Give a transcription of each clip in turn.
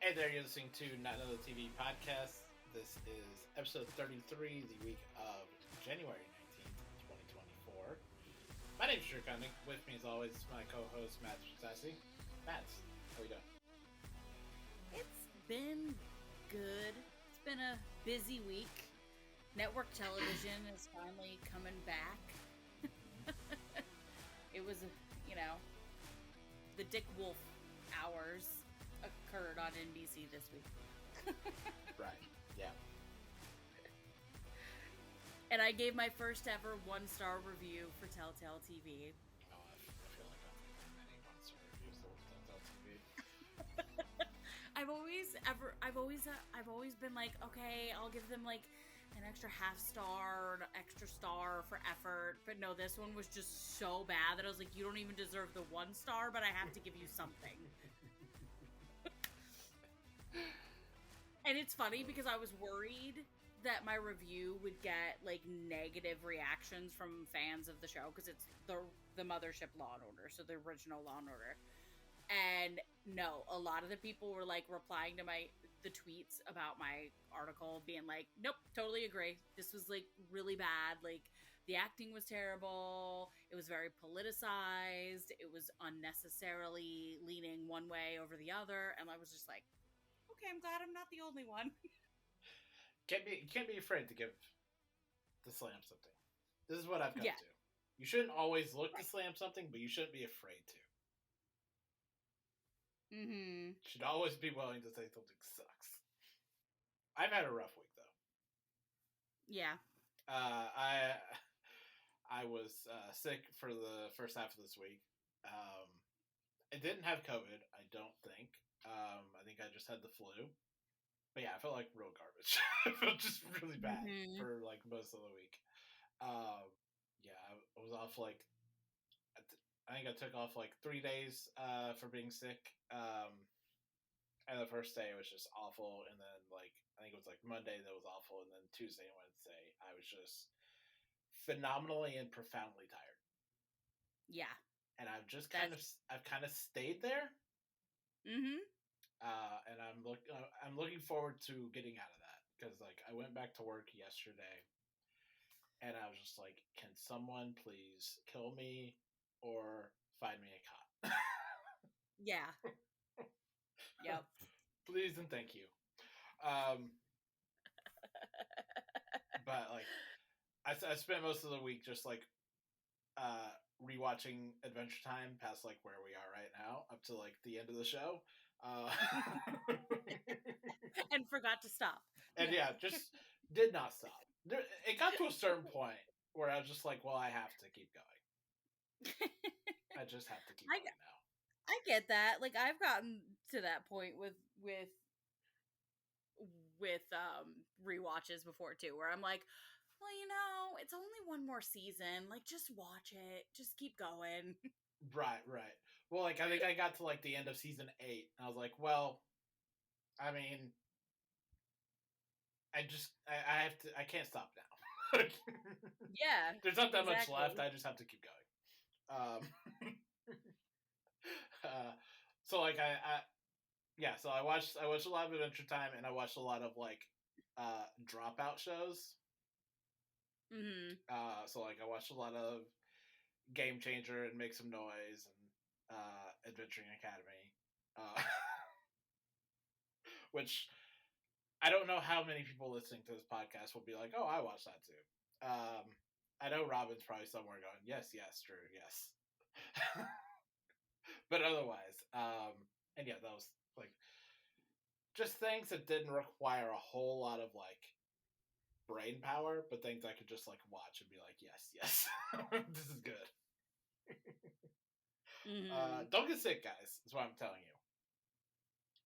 Hey there, you're listening to Not Another TV Podcast. This is episode 33, the week of January 19th, 2024. My name's Drew Cunning. With me, as always, is my co-host, Matt Sassy. Matt, how are you doing? It's been good. It's been a busy week. Network television is finally coming back. It was, the Dick Wolf hours occurred on NBC this week. Right, yeah. And I gave my first ever 1-star review for Telltale TV. Oh, I feel like I'm getting many months of reviews of TV. I've always been like, okay, I'll give them like an extra half star or an extra star for effort. But no, this one was just so bad that I was like, you don't even deserve the 1 star, but I have to give you something. And it's funny because I was worried that my review would get like negative reactions from fans of the show because it's the mothership Law and Order, so the original Law and Order. And no, a lot of the people were like replying to the tweets about my article being like, nope, totally agree. This was like really bad. Like the acting was terrible. It was very politicized. It was unnecessarily leaning one way over the other. And I was just like, okay, I'm glad I'm not the only one. You can't be afraid to give the slam something. This is what I've come to. You shouldn't always look to slam something, but you shouldn't be afraid to. Mm-hmm. You should always be willing to say something sucks. I've had a rough week though. Yeah. I was sick for the first half of this week. I didn't have COVID, I don't think. I think I just had the flu. But yeah, I felt like real garbage. I felt just really bad for like most of the week. I was off like I think I took off like 3 days for being sick. And the first day was just awful, and then like I think it was like Monday that was awful, and then Tuesday and Wednesday I was just phenomenally and profoundly tired. Yeah. And I've just kind of stayed there. Mm-hmm. And I'm looking forward to getting out of that because like I went back to work yesterday, and I was just like, can someone please kill me or find me a cot? Yeah. Yep. Please and thank you. But like I spent most of the week just like rewatching Adventure Time past like where we are right now up to like the end of the show. And forgot to stop. And yeah, just did not stop. It got to a certain point where I was just like, well, I have to keep going. I just have to keep going now. I get that. Like I've gotten to that point with rewatches before too, where I'm like, well, it's only one more season. Like just watch it. Just keep going. Right. Well, like I think I got to like the end of season 8, and I was like, well, I mean, I can't stop now. Yeah. There's not that much left. I just have to keep going. So like so I watched a lot of Adventure Time, and I watched a lot of like dropout shows. Mm-hmm. So like I watched a lot of Game Changer and Make Some Noise and Adventuring Academy, which I don't know how many people listening to this podcast will be like, oh, I watched that too. I know Robin's probably somewhere going, yes, Drew, yes. But otherwise, and yeah, that was like just things that didn't require a whole lot of like brain power, but things I could just like watch and be like, yes, this is good. Mm-hmm. Don't get sick, guys. That's what I'm telling you.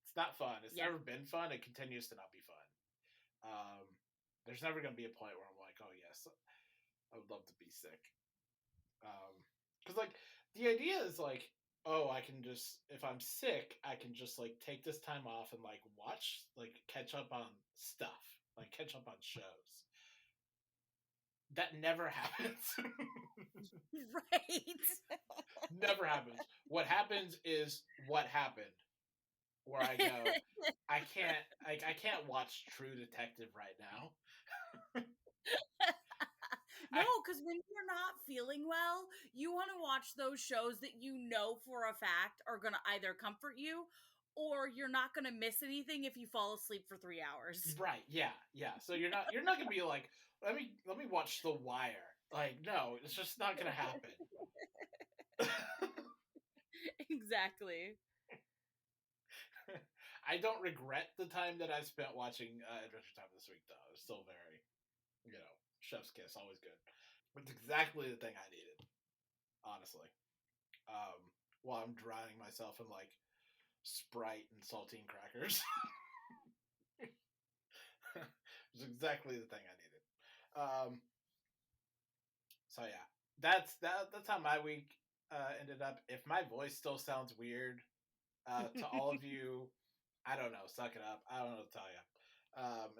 It's not fun. It's never been fun. It continues to not be fun. There's never going to be a point where I'm like, oh yes, I would love to be sick. Because like the idea is like, oh, I can just, if I'm sick, I can just like take this time off and like watch, like catch up on stuff, like catch up on shows. That never happens. Right. Never happens. What happens is what happened. where I go, I can't watch True Detective right now. No, because when you're not feeling well, you want to watch those shows that you know for a fact are going to either comfort you or you're not going to miss anything if you fall asleep for 3 hours. Right, yeah. So you're not gonna be like, let me watch The Wire. Like, no, it's just not gonna happen. Exactly. I don't regret the time that I spent watching Adventure Time this week, though. It's still very, chef's kiss, always good. It's exactly the thing I needed, honestly. While I'm drowning myself in like Sprite and saltine crackers. It's exactly the thing I needed. So yeah, that's how my week ended up. If my voice still sounds weird to all of you, I don't know. Suck it up. I don't know what to tell you.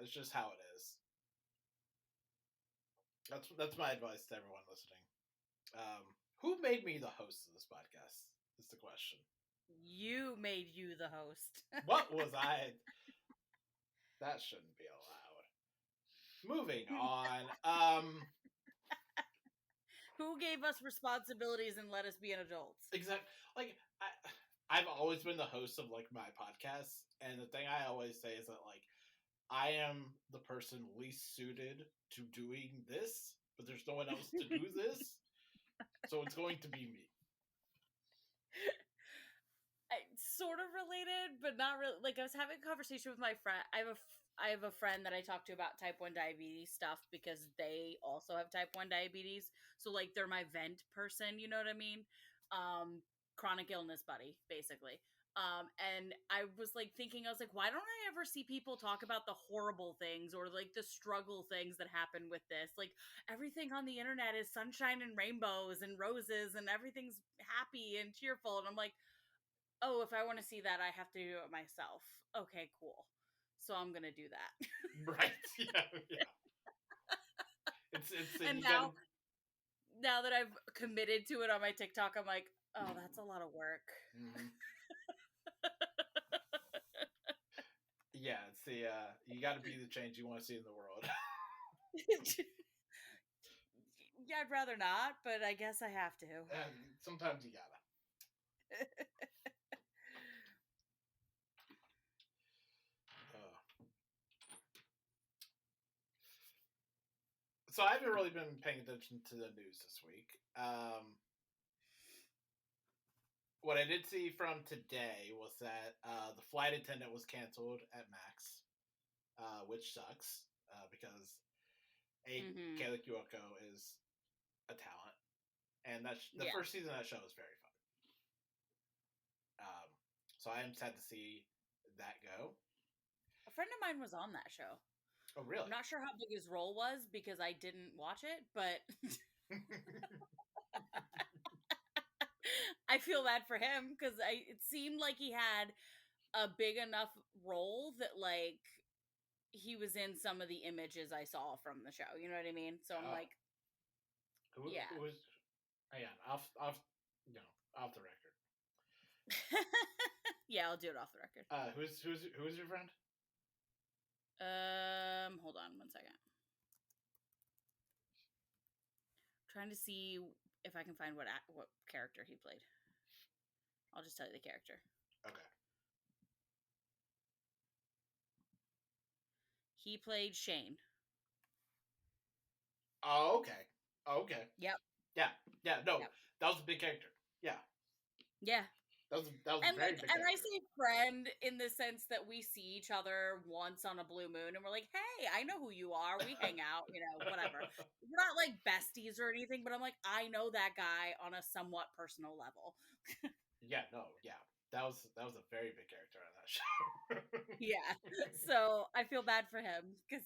It's just how it is. That's my advice to everyone listening. Who made me the host of this podcast? Is the question. You made you the host. What was I? That shouldn't be allowed. Moving on. Who gave us responsibilities and let us be an adult? Exactly. Like I've always been the host of like my podcast, and the thing I always say is that like I am the person least suited to doing this, but there's no one else to do this, so it's going to be me. Sort of related, but not really. Like, I was having a conversation with my friend. I have a friend that I talk to about type 1 diabetes stuff because they also have type 1 diabetes. So like they're my vent person, you know what I mean? Chronic illness buddy, basically. And I was like thinking, I was like, why don't I ever see people talk about the horrible things or like the struggle things that happen with this? Like everything on the internet is sunshine and rainbows and roses and everything's happy and cheerful. And I'm like, oh, if I want to see that, I have to do it myself. Okay, cool. So I'm gonna do that. Right? Yeah. It's and now that I've committed to it on my TikTok, I'm like, oh, that's a lot of work. Mm-hmm. Yeah, it's the you got to be the change you want to see in the world. Yeah, I'd rather not, but I guess I have to. Sometimes you gotta. So I haven't really been paying attention to the news this week. What I did see from today was that the flight attendant was canceled at Max, which sucks because Kayla Kyoko is a talent, and that's the first season of that show is very fun. So I am sad to see that go. A friend of mine was on that show. Oh, really? I'm not sure how big his role was because I didn't watch it, but I feel bad for him because it seemed like he had a big enough role that like he was in some of the images I saw from the show. You know what I mean? So I'm like, yeah. Who was? Hang on, off the record. Yeah, I'll do it off the record. Who's your friend? Hold on 1 second. I'm trying to see if I can find what character he played. I'll just tell you the character. Okay. He played Shane. Oh, okay. Okay. Yep. Yeah. No, that was a big character. Yeah. That was and very like, big. And I say friend in the sense that we see each other once on a blue moon, and we're like, "Hey, I know who you are. We hang out, whatever." We're not like besties or anything, but I'm like, I know that guy on a somewhat personal level. Yeah. That was a very big character on that show. Yeah. So I feel bad for him because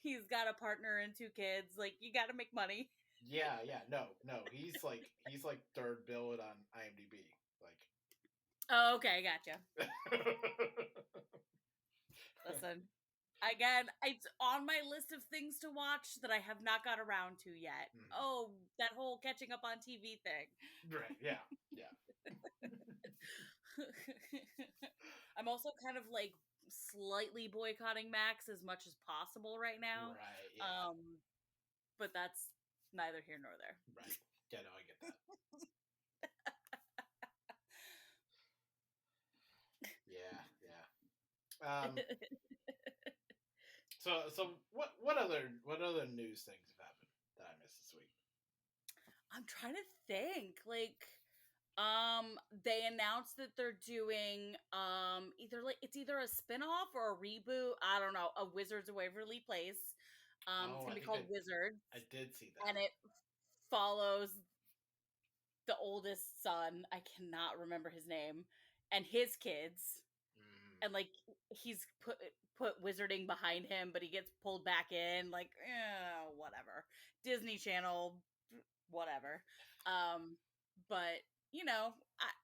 he's got a partner and 2 kids. Like, you got to make money. Yeah. No. He's like third billed on IMDb. Like. Oh, okay, gotcha. Listen, again, it's on my list of things to watch that I have not got around to yet. Mm-hmm. Oh, that whole catching up on TV thing. Right, yeah. I'm also kind of like slightly boycotting Max as much as possible right now. Right, yeah. But that's neither here nor there. Right. Yeah, no, I get that. Yeah, yeah. So what other news things have happened that I missed this week? I'm trying to think. Like, they announced that they're doing either a spin-off or a reboot. I don't know, a Wizards of Waverly Place. It's Oh, gonna be called Wizards, I did see that. and it follows the oldest son. I cannot remember his name, and his kids. And like he's put wizarding behind him, but he gets pulled back in. Like, whatever. Disney Channel, whatever. But you know,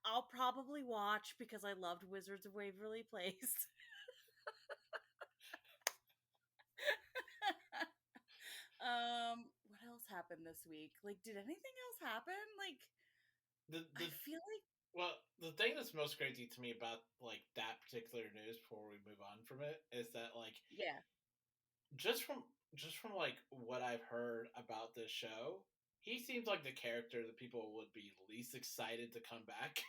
I'll probably watch because I loved Wizards of Waverly Place. What else happened this week? Like, did anything else happen? Like, I feel like, well, the thing that's most crazy to me about like that particular news before we move on from it is that like yeah, just from like what I've heard about this show, he seems like the character that people would be least excited to come back.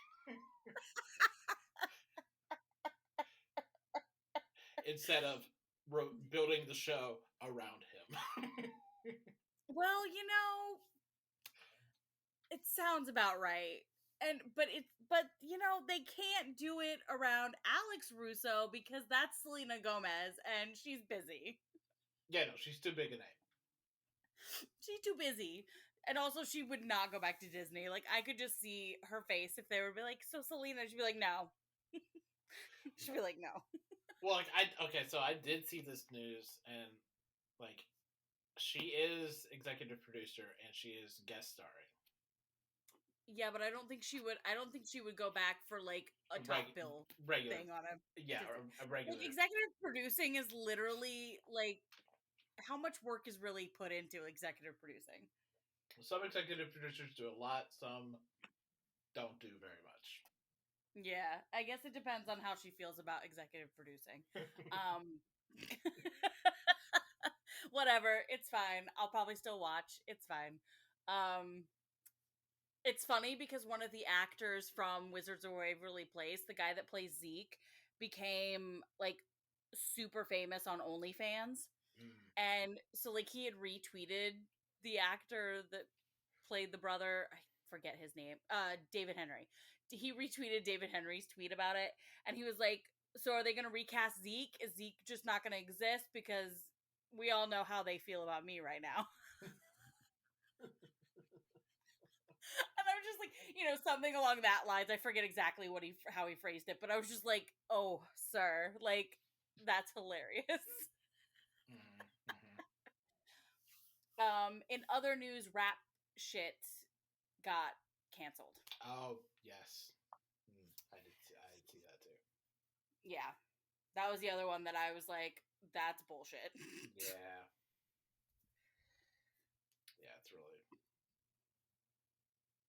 Instead of building the show around him. well, it sounds about right. But you know, they can't do it around Alex Russo because that's Selena Gomez and she's busy. Yeah, no, she's too big a name. She's too busy. And also she would not go back to Disney. Like, I could just see her face if they would be like, so Selena, she'd be like, no. She'd be like, no. Well, like so I did see this news, and like she is executive producer and she is guest starring. Yeah, but I don't think she would go back for like a top bill regular thing on a yeah, or a regular. Like, executive producing is literally like, how much work is really put into executive producing? Some executive producers do a lot, some don't do very much. Yeah, I guess it depends on how she feels about executive producing. Whatever, it's fine. I'll probably still watch. It's fine. It's funny because one of the actors from Wizards of Waverly Place, the guy that plays Zeke, became like super famous on OnlyFans. And so like he had retweeted the actor that played the brother, I forget his name, David Henry. He retweeted David Henry's tweet about it, and he was like, so are they going to recast Zeke? Is Zeke just not going to exist? Because we all know how they feel about me right now. And I was just like, something along that lines. I forget exactly how he phrased it, but I was just like, oh, sir, like, that's hilarious. In other news, rap shit got canceled. Oh, yes. I did see that too. Yeah. That was the other one that I was like, that's bullshit. Yeah. Yeah, it's really...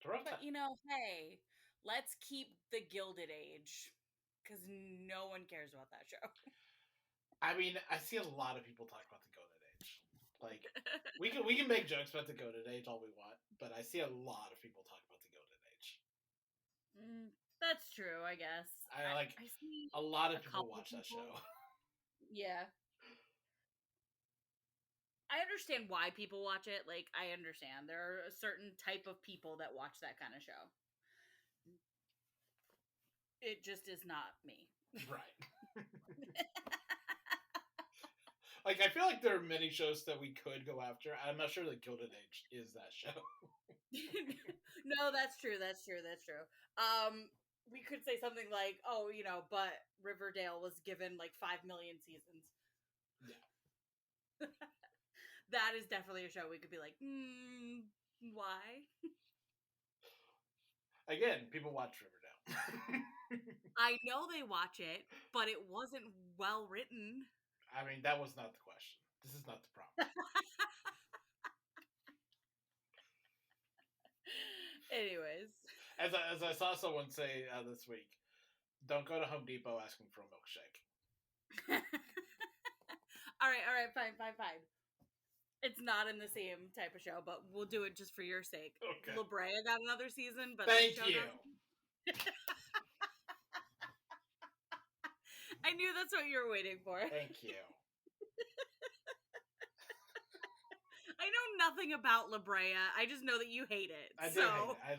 But, hey, let's keep the Gilded Age, because no one cares about that show. I mean, I see a lot of people talk about the Gilded Age. Like, we can make jokes about the Gilded Age all we want, but I see a lot of people talk about the Gilded Age. That's true, I guess. I see a lot of people watch that show. Yeah. I understand why people watch it. Like, I understand. There are a certain type of people that watch that kind of show. It just is not me. Right. Like, I feel like there are many shows that we could go after. I'm not sure that Gilded Age is that show. No, that's true. We could say something like, oh, but Riverdale was given like 5 million seasons. Yeah. That is definitely a show we could be like, why? Again, people watch Riverdale. I know they watch it, but it wasn't well written. I mean, that was not the question. This is not the problem. Anyways. As I saw someone say this week, Don't go to Home Depot asking for a milkshake. All right, fine. It's not in the same type of show, but we'll do it just for your sake. Okay. La Brea got another season, but Thank you. I knew that's what you were waiting for. Thank you. I know nothing about La Brea. I just know that you hate it. I do hate it.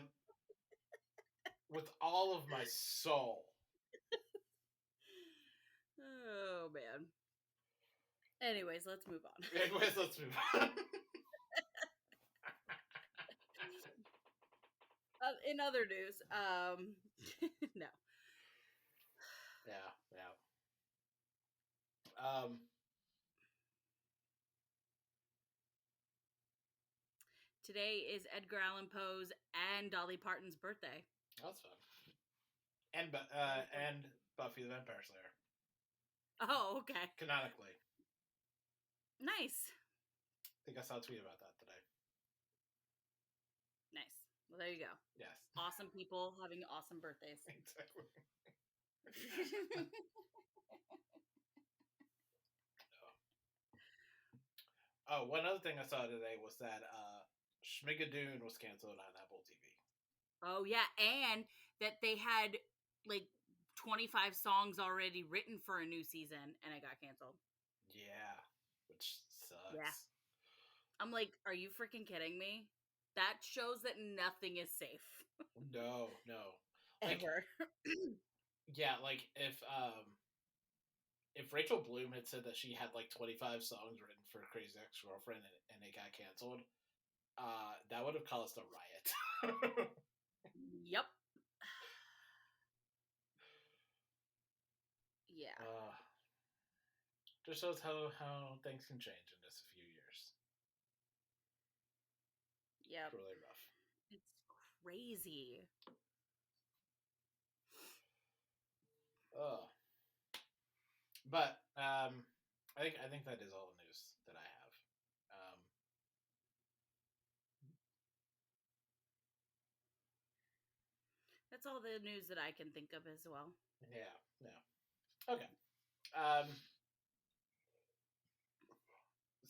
With all of my soul. Oh, man. Anyways, let's move on. In other news, no. Yeah. Today is Edgar Allan Poe's and Dolly Parton's birthday. That's fun. And Buffy the Vampire Slayer. Oh, okay. Canonically. Nice. I think I saw a tweet about that today. Nice. Well, there you go. Yes. Awesome people having awesome birthdays. Exactly. Oh, one other thing I saw today was that Schmigadoon was canceled on Apple TV. Oh, yeah. And that they had like 25 songs already written for a new season and it got canceled. Yeah. Which sucks. Yeah. I'm like, are you freaking kidding me? That shows that nothing is safe. No. Ever. Yeah, like if Rachel Bloom had said that she had like 25 songs written for Crazy Ex-Girlfriend and it got canceled, that would have caused a riot. Yep. Yeah. Just shows how things can change in just a few years. Yep. It's really rough. It's crazy. But I think that is all the news that I have. That's all the news that I can think of as well. Yeah. Okay.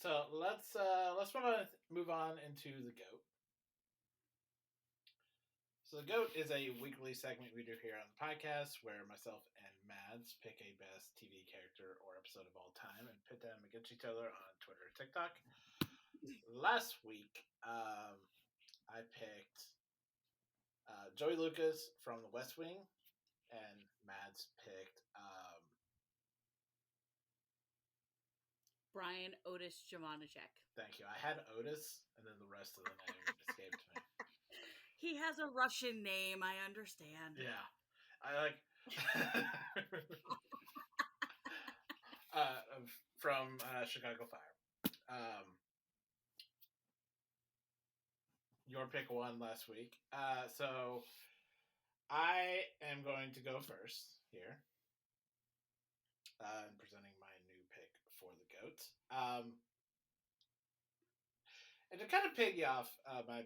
So let's move on into the GOAT. So the GOAT is a weekly segment we do here on the podcast where myself and Mads pick a best TV character or episode of all time and pit them against each other on Twitter or TikTok. Last week, I picked Joey Lucas from The West Wing, and Mads picked Brian Otis Jovanacek. Thank you. I had Otis, and then the rest of the name escaped me. He has a Russian name, I understand. Yeah. I like... from Chicago Fire. Your pick won last week. So I am going to go first here. I'm presenting my new pick for the GOAT. And to kind of piggy off my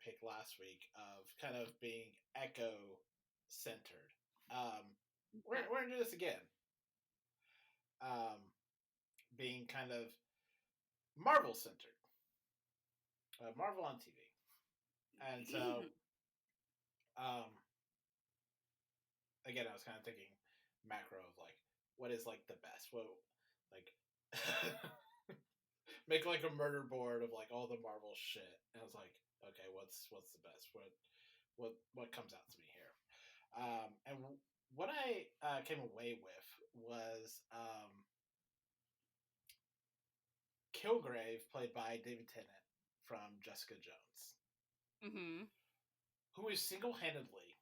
pick last week of kind of being Echo-centered, we're going to do this again. Being kind of Marvel-centered. Marvel on TV. And so, again, I was kind of thinking macro of like, what is like the best? What, like, make like a murder board of like all the Marvel shit. And I was like, okay, what's the best? What comes out to me here? And what I came away with was Kilgrave, played by David Tennant from Jessica Jones. Mm-hmm. Who is single-handedly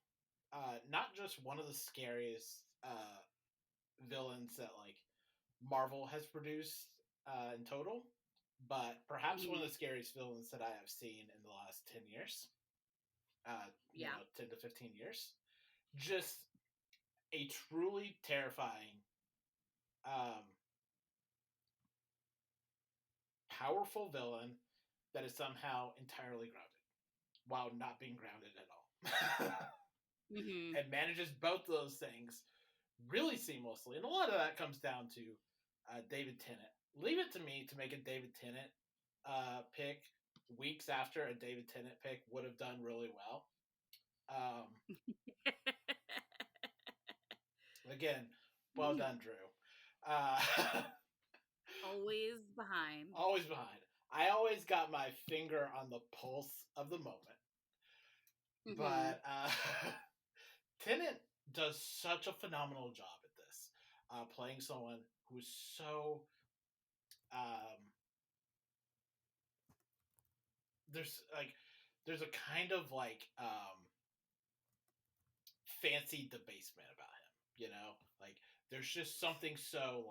not just one of the scariest villains that like Marvel has produced in total, but perhaps one of the scariest villains that I have seen in the last 10 years. 10 to 15 years. Just a truly terrifying, powerful villain that is somehow entirely grounded, while not being grounded at all. Mm-hmm. And manages both those things really seamlessly. And a lot of that comes down to David Tennant. Leave it to me to make a David Tennant pick weeks after a David Tennant pick would have done really well. Again, well done, Drew. Always behind. Always behind. I always got my finger on the pulse of the moment. Mm-hmm. But Tennant does such a phenomenal job at this, playing someone who's so there's a kind of fancy debasement about him, you know, like there's just something so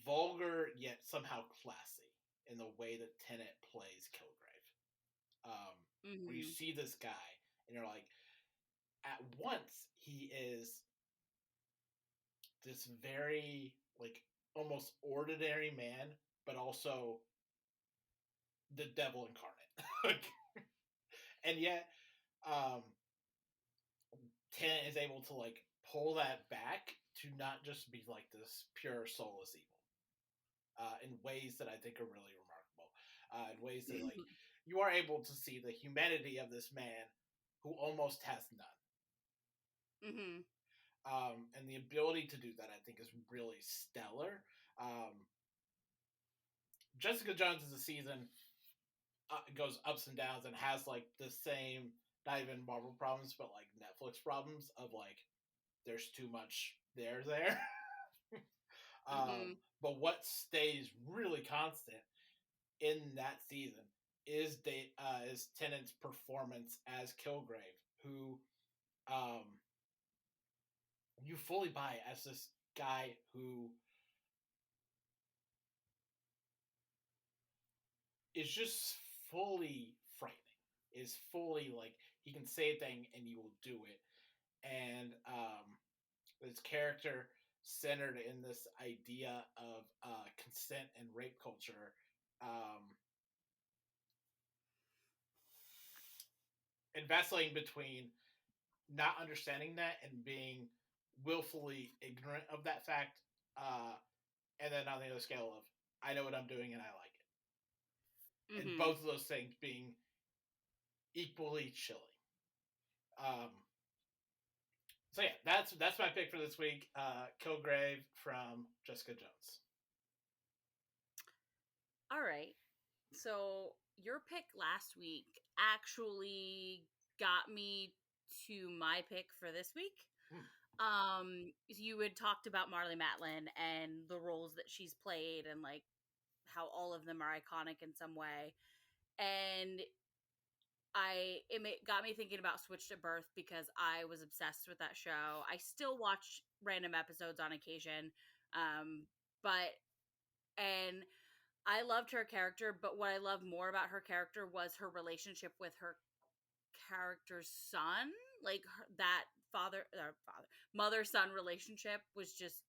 vulgar yet somehow classy in the way that Tennant plays Kilgrave. Where you see this guy and you're like, at once he is this very almost ordinary man, but also the devil incarnate. And yet Tennant is able to pull that back to not just be this pure soulless evil, in ways that I think are really remarkable, in ways that you are able to see the humanity of this man who almost has none. And the ability to do that, I think, is really stellar. Jessica Jones as a season goes ups and downs and has the same, not even Marvel problems, but Netflix problems of there's too much there. But what stays really constant in that season is Tennant's performance as Kilgrave, who you fully buy as this guy who is just fully frightening, is fully he can say a thing and you will do it. And his character centered in this idea of consent and rape culture, and vacillating between not understanding that and being willfully ignorant of that fact, and then on the other scale of I know what I'm doing and I like it. And both of those things being equally chilling. So yeah, that's my pick for this week. Kilgrave from Jessica Jones. All right. So your pick last week actually got me to my pick for this week. You had talked about Marlee Matlin and the roles that she's played and how all of them are iconic in some way. And it got me thinking about Switched at Birth because I was obsessed with that show. I still watch random episodes on occasion. And I loved her character, but what I loved more about her character was her relationship with her character's son. That mother-son relationship was just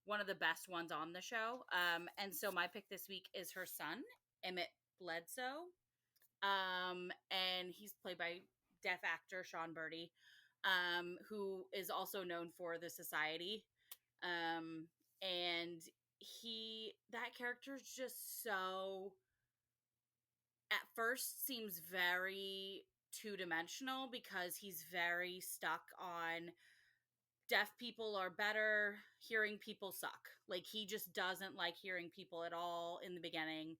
one of the best ones on the show. And so my pick this week is her son, Emmett Bledsoe. And he's played by deaf actor Sean Birdie, who is also known for The Society. And that character's just so, at first seems very two-dimensional because he's very stuck on deaf people are better, hearing people suck. He just doesn't like hearing people at all in the beginning.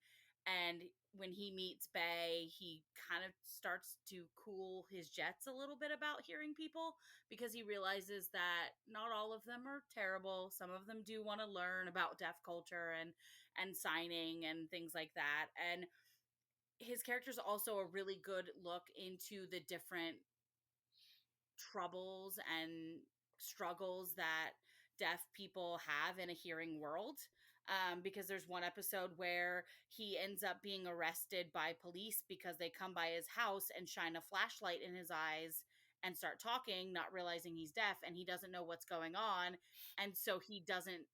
And when he meets Bay, he kind of starts to cool his jets a little bit about hearing people because he realizes that not all of them are terrible. Some of them do want to learn about deaf culture and signing and things like that. And his character's also a really good look into the different troubles and struggles that deaf people have in a hearing world. Because there's one episode where he ends up being arrested by police because they come by his house and shine a flashlight in his eyes and start talking, not realizing he's deaf, and he doesn't know what's going on. And so he doesn't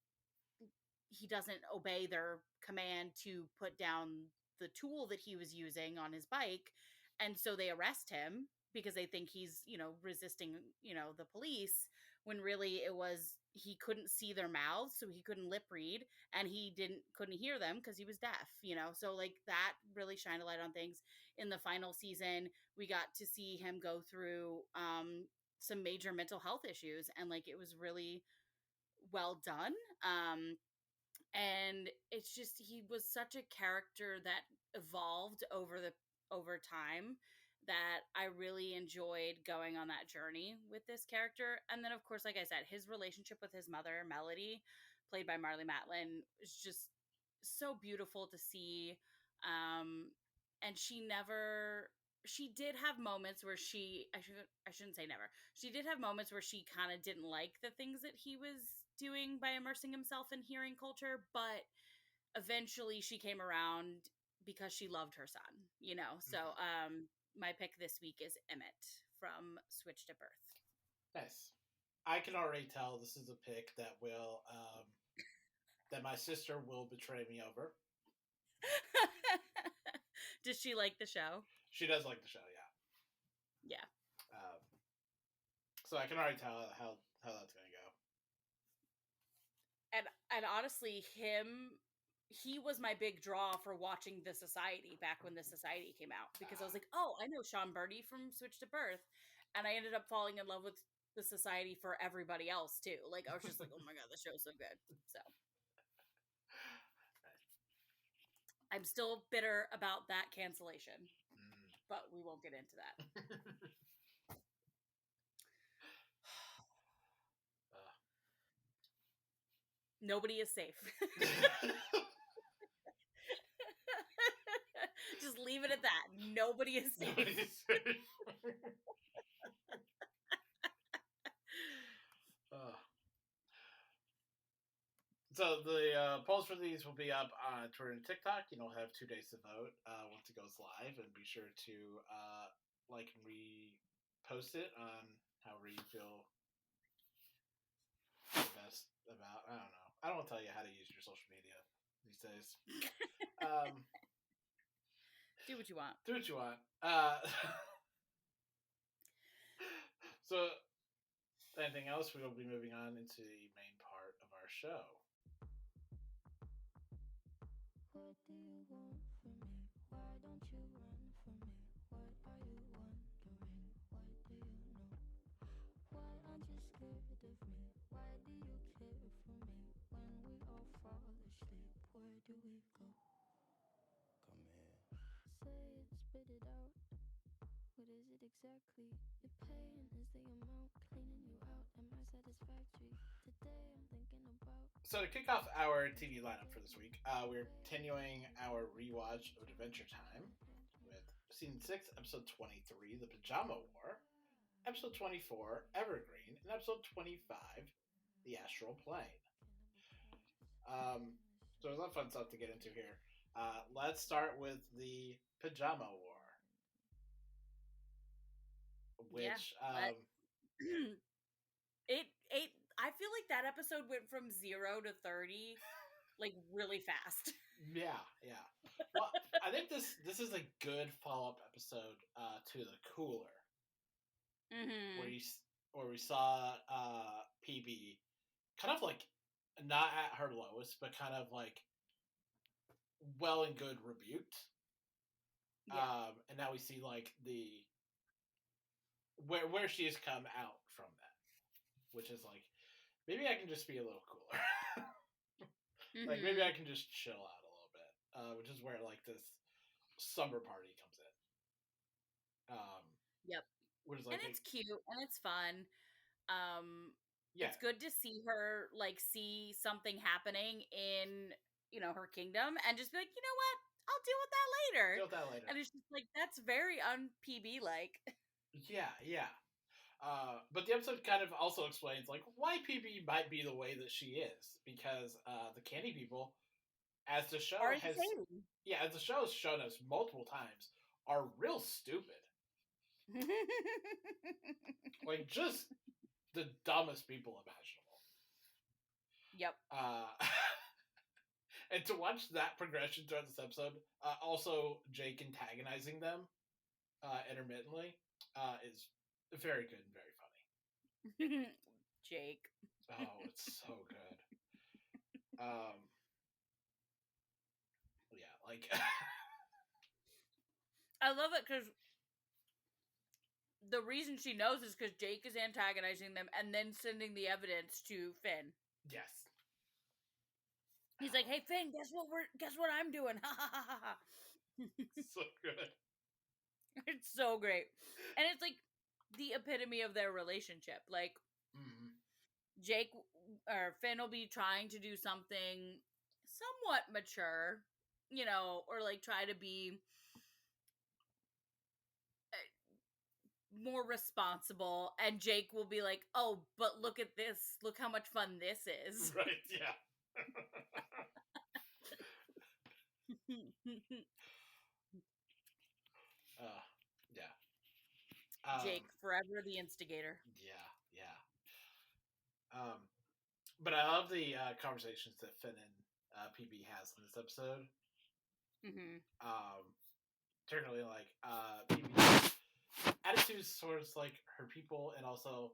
obey their command to put down the tool that he was using on his bike. And so they arrest him because they think he's, resisting, the police, when really it was he couldn't see their mouths, so he couldn't lip read, and he couldn't hear them because he was deaf. So like that really shined a light on things. In the final season, we got to see him go through some major mental health issues, and like it was really well done. And it's just he was such a character that evolved over time, that I really enjoyed going on that journey with this character. And then of course, like I said, his relationship with his mother, Melody, played by Marlee Matlin, is just so beautiful to see. And she did have moments where I shouldn't say never. She did have moments where she kind of didn't like the things that he was doing by immersing himself in hearing culture, but eventually she came around because she loved her son. So my pick this week is Emmett from Switched at Birth. Nice. I can already tell this is a pick that will that my sister will betray me over. Does she like the show? She does like the show, yeah. So I can already tell how that's gonna go. And honestly, he was my big draw for watching The Society back when The Society came out, because I was like, oh, I know Sean Birdie from Switched at Birth, and I ended up falling in love with The Society for everybody else too. Like I was just like, oh my god, the show's so good. So I'm still bitter about that cancellation, but we won't get into that. Nobody is safe. Just leave it at that. Nobody is safe. So the polls for these will be up on Twitter and TikTok. You'll have 2 days to vote once it goes live, and be sure to like and repost it on however you feel the best about. I don't know. I don't want to tell you how to use your social media these days. Do what you want. Do what you want. So, anything else? We will be moving on into the main part of our show. What do you want from me? Why don't you run from me? What are you wondering? What do you know? Why aren't you scared of me? Why do you care for me? When we all fall asleep, where do we go? Come here. Say it, spit it out. What is it exactly? Your pain is the amount cleaning you out. Am I satisfactory? Today I'm thinking about. So to kick off our TV lineup for this week, we're continuing our rewatch of Adventure Time with Season 6, Episode 23, The Pajama War, Episode 24, Evergreen, and Episode 25, The Astral Plane. So there's a lot of fun stuff to get into here. Let's start with the Pajama War. Which I feel like that episode went from 0 to 30 like really fast. Yeah. Well, I think this is a good follow-up episode to the Cooler. Mm-hmm. Where we saw PB kind of like not at her lowest, but kind of like well and good rebuked. Yeah. And now we see like the where she has come out from that, which is like, maybe I can just be a little cooler. Mm-hmm. Like maybe I can just chill out a little bit, which is where like this summer party comes in. Yep. Which is like, and it's cute and it's fun. Yeah. It's good to see her like see something happening in her kingdom and just be like, you know what? I'll deal with that later. And it's just like, that's very un-PB like. Yeah. But the episode kind of also explains like why PB might be the way that she is, because the Candy people, as the show has shown us multiple times, are real stupid. Like just the dumbest people imaginable. Yep. And to watch that progression throughout this episode, also Jake antagonizing them, intermittently, is very good and very funny. Jake. Oh, it's so good. Yeah, like I love it because the reason she knows is because Jake is antagonizing them and then sending the evidence to Finn. yes. He's like, "Hey Finn, guess what I'm doing?" Ha ha ha ha. So good. It's so great, and it's like the epitome of their relationship. Like Jake or Finn will be trying to do something somewhat mature, or like try to be more responsible, and Jake will be like, "Oh, but look at this! Look how much fun this is!" Right? Yeah. Yeah. Jake, forever the instigator. Yeah. But I love the conversations that Finn and PB has in this episode. Particularly like PB's attitudes towards like her people, and also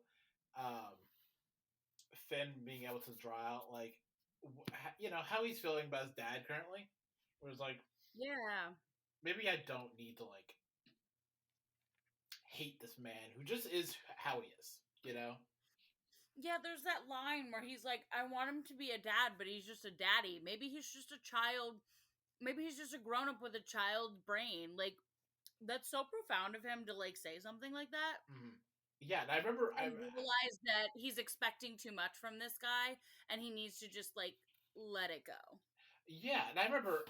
Finn being able to draw out like how he's feeling about his dad currently. Whereas like, yeah, maybe I don't need to like hate this man who just is how he is, Yeah, there's that line where he's like, I want him to be a dad, but he's just a daddy. Maybe he's just a child. Maybe he's just a grown up with a child's brain. Like, that's so profound of him to like say something like that. Mm-hmm. Yeah, and I remember and realize that he's expecting too much from this guy, and he needs to just like let it go. Yeah, and I remember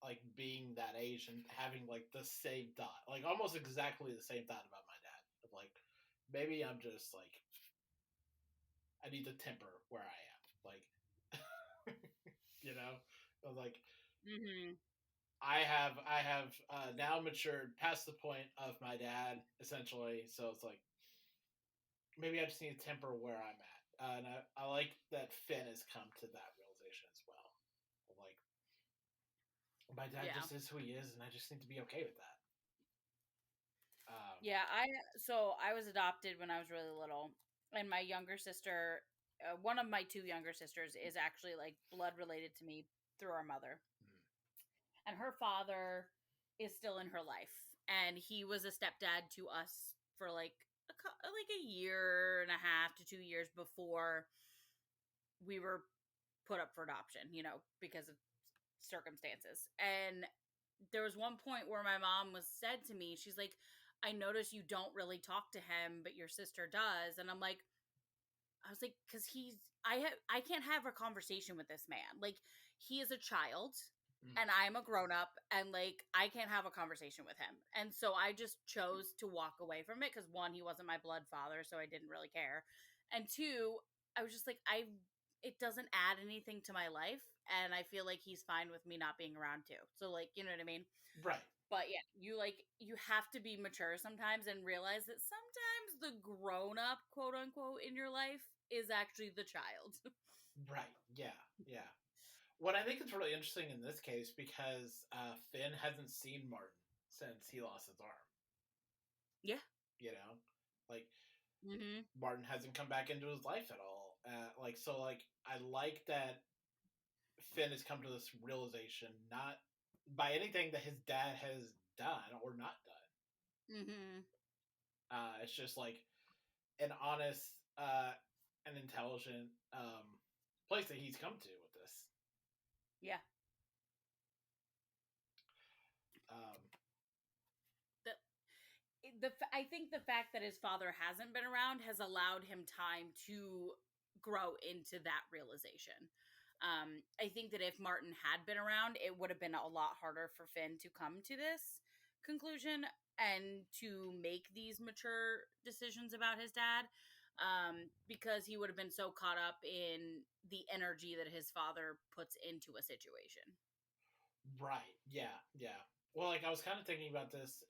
like being that age and having like the same thought, like almost exactly the same thought about my dad. Of like, maybe I'm just like, I need to temper where I am, like, like. Mm-hmm. I have now matured past the point of my dad, essentially. So it's like, maybe I just need to temper where I'm at. And I like that Finn has come to that realization as well. Like, my dad just is who he is, and I just need to be okay with that. Yeah, I was adopted when I was really little, and my younger sister, one of my two younger sisters, is actually like blood related to me through our mother, and her father is still in her life, and he was a stepdad to us for like a year and a half to 2 years before we were put up for adoption, because of circumstances. And there was one point where my mom said to me, she's like, I notice you don't really talk to him, but your sister does. And I was like, because I can't have a conversation with this man. Like, he is a child and I'm a grown up, and like, I can't have a conversation with him. And so I just chose to walk away from it because, one, he wasn't my blood father, so I didn't really care. And two, I was just like, it doesn't add anything to my life, and I feel like he's fine with me not being around too. So like, you know what I mean? Right. But yeah, you have to be mature sometimes and realize that sometimes the grown up, quote unquote, in your life is actually the child. Right. Yeah. What I think is really interesting in this case, because Finn hasn't seen Martin since he lost his arm. Yeah. Like, mm-hmm. Martin hasn't come back into his life at all. I like that Finn has come to this realization, not by anything that his dad has done or not done. Mm-hmm. It's just like an honest and intelligent place that he's come to with this. Yeah. I think the fact that his father hasn't been around has allowed him time to grow into that realization. I think that if Martin had been around, it would have been a lot harder for Finn to come to this conclusion and to make these mature decisions about his dad, because he would have been so caught up in the energy that his father puts into a situation. Right. Yeah. Well, like, I was kind of thinking about this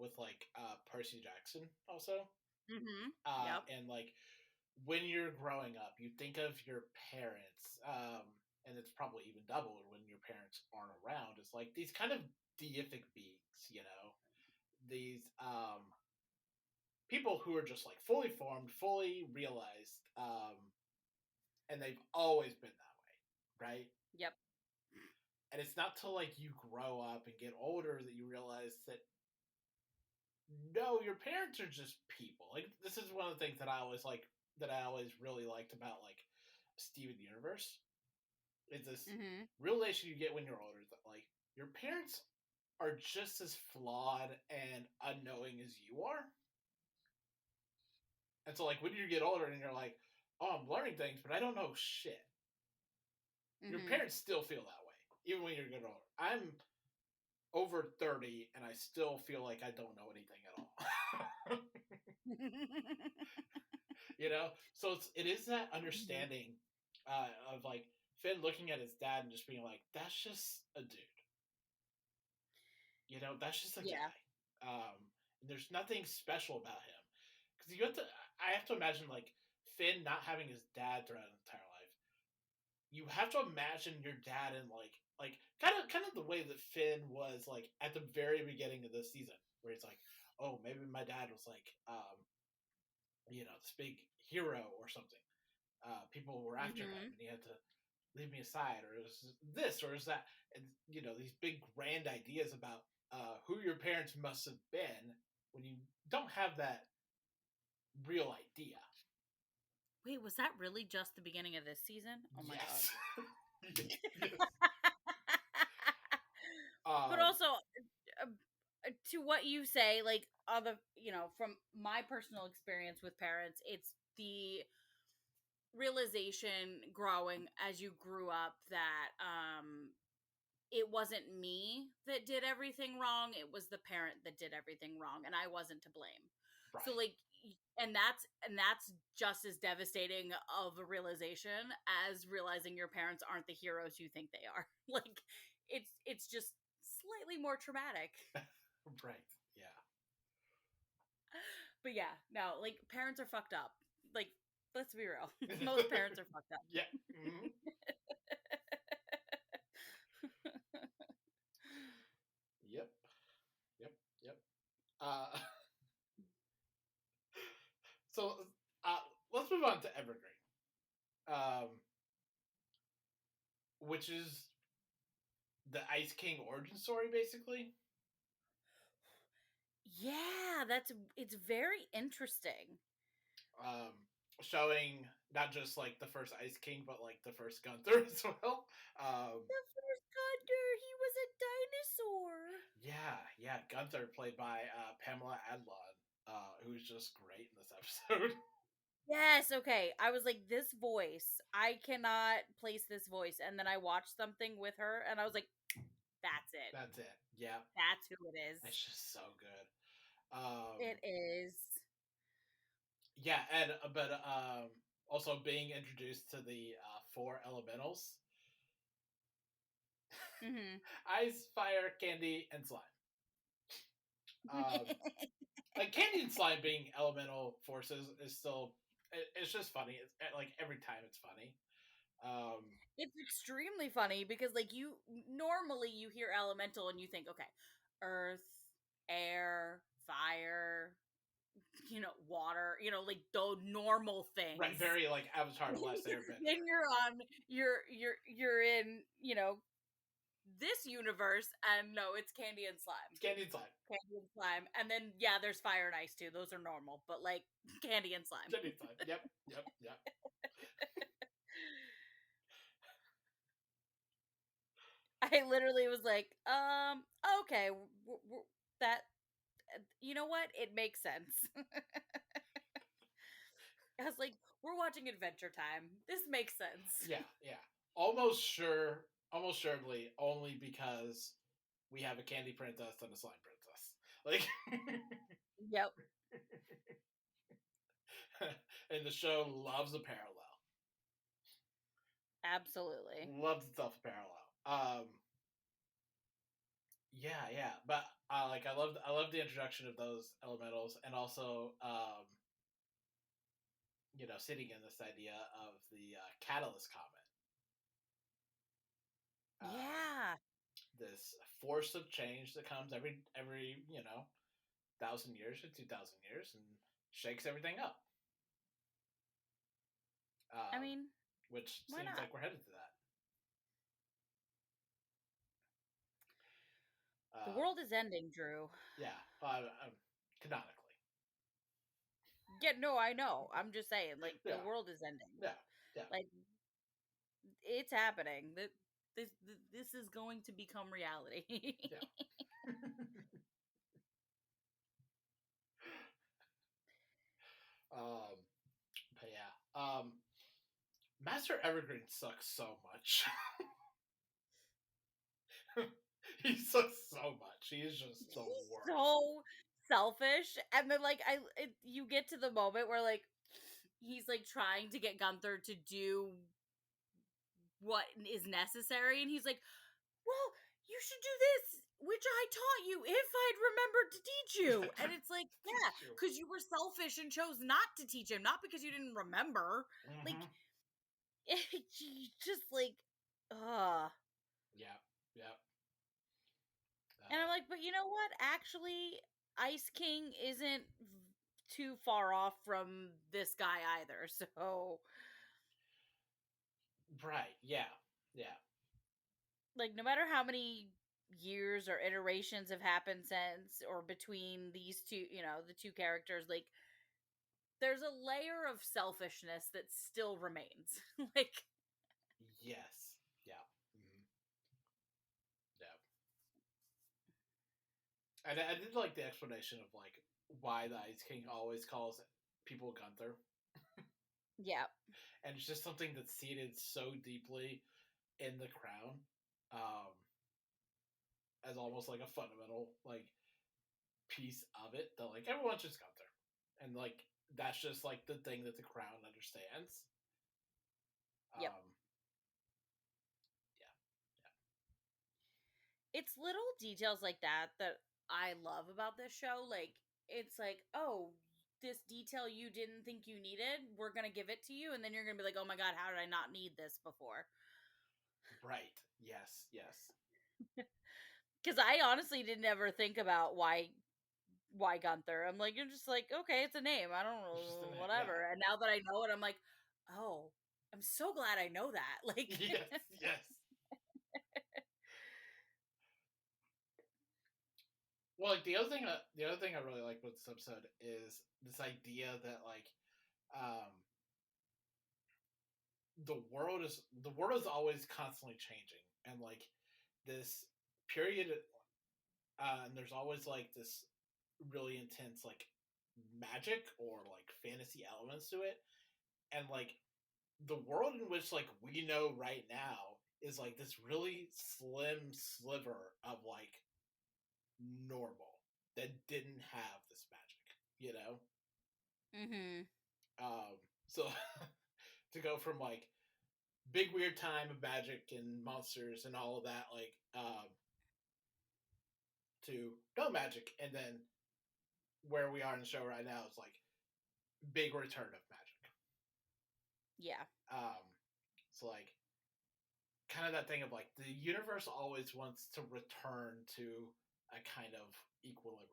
with like Percy Jackson also. Mm-hmm. Yep. And like, when you're growing up, you think of your parents, and it's probably even double when your parents aren't around. It's like these kind of deific beings, these people who are just like fully formed, fully realized, and they've always been that way, right? Yep. And it's not till like you grow up and get older that you realize that no, your parents are just people. Like this is one of the things that I always really liked about like Steven Universe. It's this Mm-hmm. realization you get when you're older that like your parents are just as flawed and unknowing as you are. And so like when you get older and you're like, oh, I'm learning things, but I don't know shit. Your Mm-hmm. parents still feel that way, even when you're getting older. I'm over 30 and I still feel like I don't know anything at all. You know? So it is that Mhm. understanding of like Finn looking at his dad and just being like, that's just a dude. You know, that's just a Yeah. guy. There's nothing special about him. Because I have to imagine like Finn not having his dad throughout his entire life. You have to imagine your dad in like kind of the way that Finn was like at the very beginning of this season, where it's like, oh, maybe my dad was like, this big hero or something. People were after him, Mm-hmm. and he had to leave me aside, or it was this, or is that, and these big grand ideas about who your parents must have been when you don't have that real idea. Wait, was that really just the beginning of this season? Oh my god. Yes, yes. But Um, also, uh, to what you say, like on the, from my personal experience with parents, it's the realization growing as you grew up that it wasn't me that did everything wrong, it was the parent that did everything wrong, and I wasn't to blame. So right. like, and that's just as devastating of a realization as realizing your parents aren't the heroes you think they are. Like, it's just slightly more traumatic. Right. Yeah. But yeah, no, like parents are fucked up. Like, let's be real. Most parents are fucked up. Yeah. Mm-hmm. Yep. Yep. Yep. Uh, so uh, let's move on to Evergreen, um, which is the Ice King origin story, basically. Yeah, it's very interesting. Um, Showing not just like the first Ice King, but like the first Gunther as well. Um, The first Thunder, he was a dinosaur. yeah, yeah, Gunther played by Pamela Adlon, who's just great in this episode. Yes, okay. I was like, this voice, I cannot place this voice. And then I watched something with her and I was like, that's it. That's it. Yeah, That's who it is. it's just so good. It is. Yeah, and but also being introduced to the four elementals: Hmm. ice, fire, candy, and slime. Um, like candy and slime being elemental forces is still it's just funny. It's like every time it's funny. Um, It's extremely funny because like you normally you hear elemental and you think, okay, earth, air, fire, water, like the normal right, things. very like Avatar: The Last Airbender. Then you're on you're in, this universe, and no, it's candy and It's slime. candy and slime. Candy and slime. And then yeah, there's fire and ice too. Those are normal, but like candy and slime. Candy and slime. Yep, yep, yep. I literally was like, okay, that you know what? It makes sense. I was like, we're watching Adventure Time. This makes sense. Yeah, yeah. Almost surely, only because we have a candy princess and a slime princess. Like, Yep, and the show loves a parallel. absolutely. Loves itself a parallel. Yeah, yeah. But like I love the introduction of those elementals, and also sitting in this idea of the catalyst comet. Um, Yeah. this force of change that comes every 1,000 years or 2,000 years and shakes everything up. I mean, which why seems not? like we're headed to that. The world is ending, Drew. Yeah, canonically. Yeah, no, I know. I'm just saying, like, Yeah. the world is ending. Yeah. Like, it's happening. This is going to become reality. Yeah. But yeah. Master Evergreen sucks so much. He sucks so much. He is just the He's worst. so selfish, and then like you get to the moment where like he's like trying to get Gunther to do what is necessary, and he's like, "Well, you should do this, which I taught you if I'd remembered to teach you." And it's like, yeah, because you were selfish and chose not to teach him, not because you didn't remember. Mm-hmm. Like, just like, Yeah. And I'm like, but you know what? Actually, Ice King isn't too far off from this guy either. So, right. Yeah. like, no matter how many years or iterations have happened since or between these two, the two characters, like, there's a layer of selfishness that still remains. Like, yes. Yeah. Mm-hmm. Yeah. I did like the explanation of like why the Ice King always calls people Gunther. Yeah. And it's just something that's seated so deeply in the crown, as almost like a fundamental like piece of it that like everyone's just Gunther, and like that's just like the thing that the crown understands. Yep. It's little details like that I love about this show. Like, it's like, oh, this detail you didn't think you needed, we're gonna give it to you, and then you're gonna be like, oh my god, how did I not need this before? Right. Yes. Because I honestly didn't ever think about why Gunther. I'm like, you're just like, okay, it's a name. I don't know, whatever. Yeah. And now that I know it, I'm like, oh, I'm so glad I know that. Like, yes. Well, like the other thing I really like with this episode is this idea that like the world is always constantly changing, and like this period, and there's always like this really intense like magic or like fantasy elements to it, and like the world in which like we know right now is like this really slim sliver of like normal that didn't have this magic, you know. So to go from like big weird time of magic and monsters and all of that, like to no magic, and then where we are in the show right now is like big return of magic. Yeah. So like kind of that thing of like the universe always wants to return to a kind of equilibrium.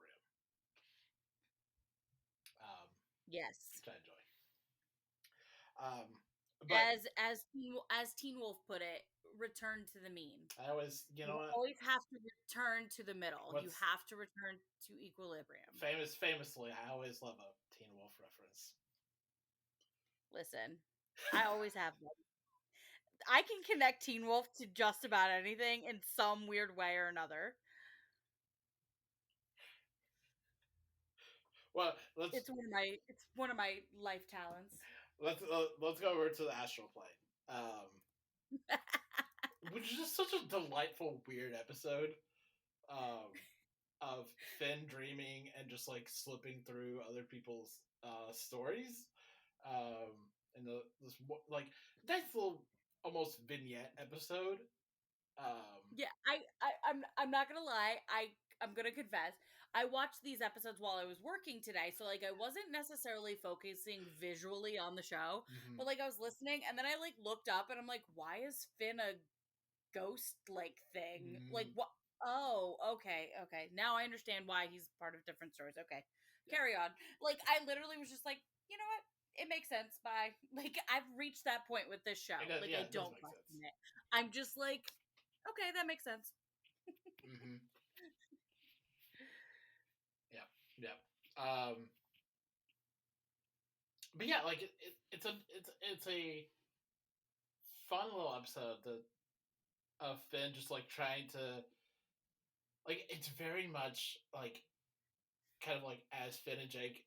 Yes. Which I enjoy. But as Teen Wolf put it, return to the mean. I always, you know what? Always have to return to the middle. You have to return to equilibrium. Famously, I always love a Teen Wolf reference. Listen, I always have them. I can connect Teen Wolf to just about anything in some weird way or another. Well, it's one of my life talents. Let's go over to the astral plane, which is just such a delightful, weird episode of Finn dreaming and just like slipping through other people's stories, and this like nice little almost vignette episode. Yeah, I'm not gonna lie. I'm gonna confess. I watched these episodes while I was working today, so like I wasn't necessarily focusing visually on the show, but like I was listening, and then I like looked up, and I'm like, why is Finn a ghost like thing? Like what? Oh, okay. Now I understand why he's part of different stories. Okay. Yeah. Carry on. Like, I literally was just like, you know what? It makes sense. Bye. Like, I've reached that point with this show. Like, I It does don't make question sense. it. I'm just like, okay, that makes sense. Mm-hmm. Yeah. But yeah, like it's a fun little episode that of Finn just like trying to like it's very much like kind of like as Finn and Jake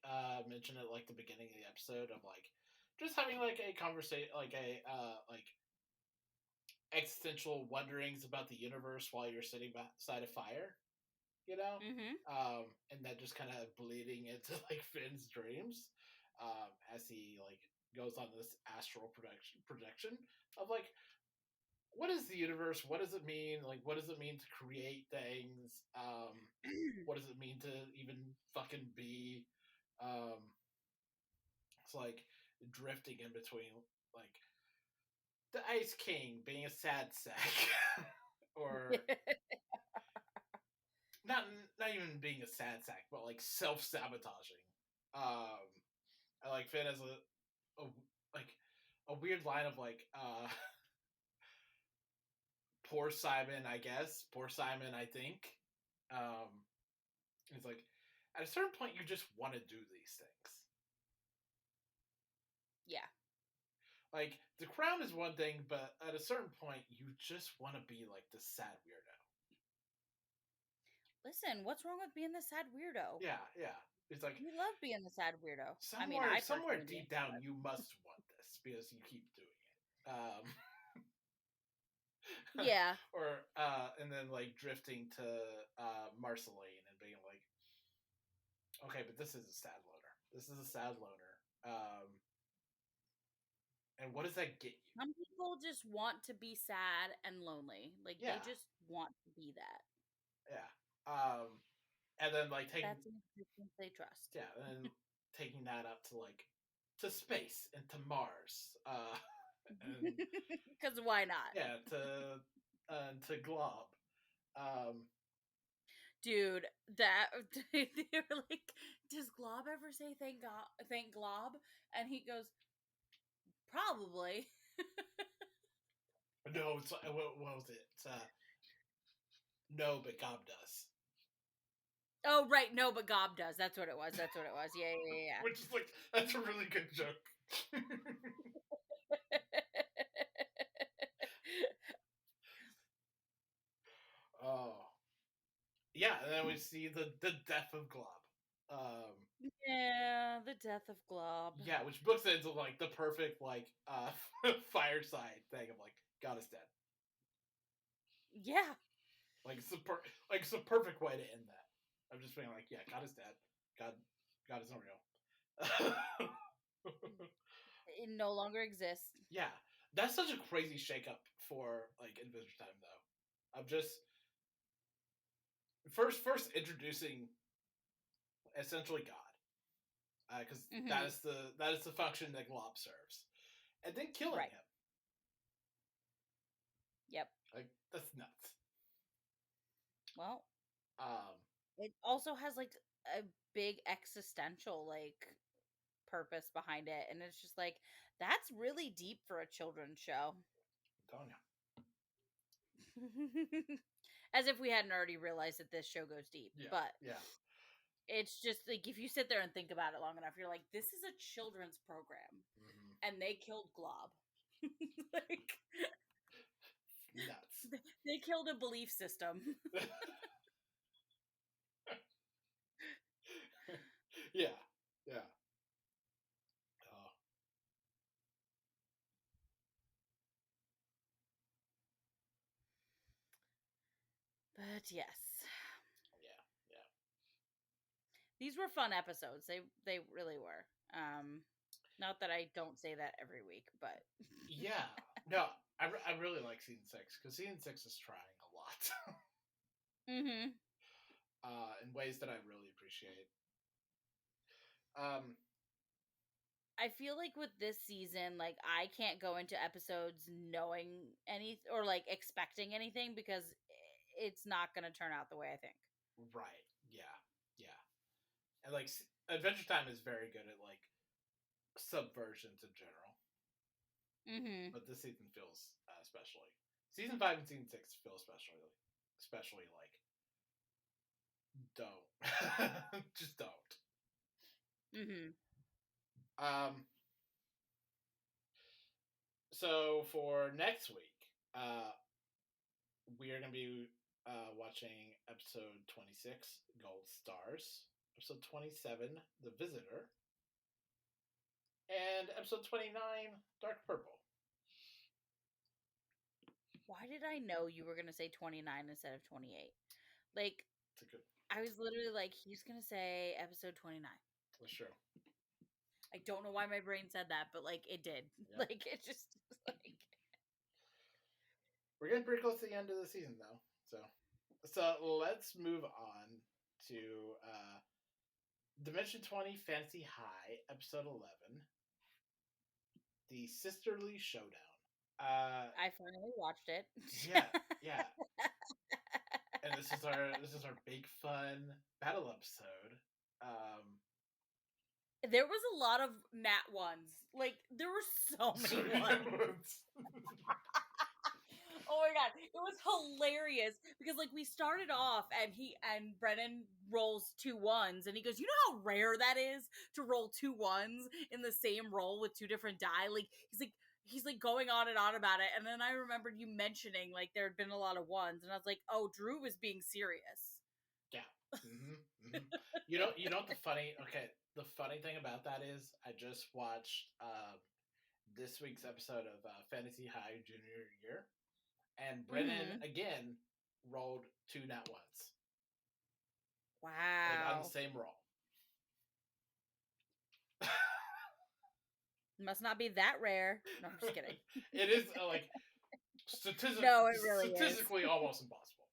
mentioned at like the beginning of the episode of like just having like a conversation like a like existential wonderings about the universe while you're sitting beside a fire, you know, Mm-hmm. and that just kind of bleeding into like Finn's dreams as he like goes on this astral projection of like what is the universe? What does it mean? Like, what does it mean to create things? What does it mean to even fucking be? Um, it's like drifting in between, like the Ice King being a sad sack, or not even being a sad sack, but like self sabotaging. I like Finn as a like a weird line of like poor Simon, I guess. Poor Simon, I think. Um, it's like at a certain point, you just want to do these things. Yeah. Like the crown is one thing, but at a certain point, you just want to be like the sad weirdo. Listen, what's wrong with being the sad weirdo? Yeah. It's like You love being the sad weirdo. I mean, somewhere, I somewhere personally do. deep down, you must want this because you keep doing it. Yeah. Or and then like drifting to Marceline and being like, okay, but this is a sad loner. This is a sad loner. And what does that get you? Some people just want to be sad and lonely. Like, they Yeah, just want to be that. yeah. And then like taking That's an existence they trust. yeah, and then taking that up to like to space and to Mars. And Because why not? yeah, to Glob. Um, Dude, that they were like, does Glob ever say thank Glob? And he goes, probably. no, it's what was it? No, but Gob does. Oh right, no, but Gob does. That's what it was. Yeah. Which is like that's a really good joke. Oh. Yeah, and then we see the death of Glob. Yeah, the death of Glob. Yeah, which books into like the perfect like fireside thing of like God is dead. Yeah. Like it's a perfect way to end that. I'm just being like, yeah, God is dead. God isn't real. It no longer exists. Yeah, that's such a crazy shakeup for like Adventure Time though. I'm just first introducing essentially God, because that is the function that Glob serves, and then killing him. Yep. Like that's nuts. Well, it also has like a big existential like purpose behind it, and it's just like that's really deep for a children's show. Don't you? As if we hadn't already realized that this show goes deep. Yeah, but yeah. It's just like if you sit there and think about it long enough, you're like, this is a children's program, and they killed Glob. Like, nuts. They killed a belief system. Yeah. Oh. But yes. Yeah. These were fun episodes. They really were. Not that I don't say that every week, but yeah. No, I really like season 6 because season 6 is trying a lot. In ways that I really appreciate. I feel like with this season, like I can't go into episodes knowing any or like expecting anything because it's not going to turn out the way I think. Right. Yeah. Yeah. And like Adventure Time is very good at like subversions in general. Mm-hmm. But this season feels especially. Season 5 and season 6 feel especially like don't. Just don't. Mm-hmm. So for next week, we are going to be watching episode 26, Gold Stars, episode 27, The Visitor, and episode 29, Dark Purple. Why did I know you were going to say 29 instead of 28? Like, I was literally like, he's going to say episode 29. That's true. I don't know why my brain said that, but like it did. Yep. Like it just like we're getting pretty close to the end of the season though. So let's move on to Dimension 20 Fantasy High, episode 11. The Sisterly Showdown. I finally watched it. Yeah. And this is our big fun battle episode. There was a lot of Nat ones. Like there were so many ones. Oh my god, it was hilarious because like we started off and Brennan rolls 2 1s and he goes, "You know how rare that is to roll 2 1s in the same roll with 2 different die?" Like he's like going on and on about it, and then I remembered you mentioning like there had been a lot of 1s, and I was like, "Oh, Drew was being serious." Yeah. Mm-hmm, mm-hmm. You know what the funny thing about that is I just watched this week's episode of Fantasy High Junior Year. And Brennan, again, rolled 2 nat 1s. Wow. Like, on the same roll. Must not be that rare. No, I'm just kidding. It is, like, statistically is. Almost impossible.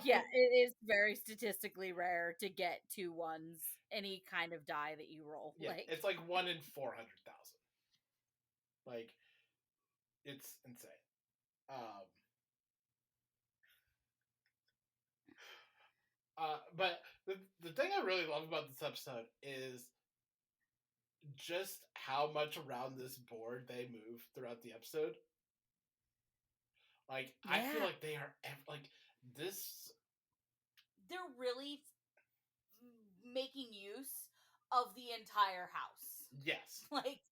Yeah, it is very statistically rare to get 2 1s, any kind of die that you roll. Yeah, like, it's like 1 in 400,000. Like, it's insane. But the thing I really love about this episode is just how much around this board they move throughout the episode. Like, yeah. I feel like they are like this. They're really making use of the entire house. Yes. Like,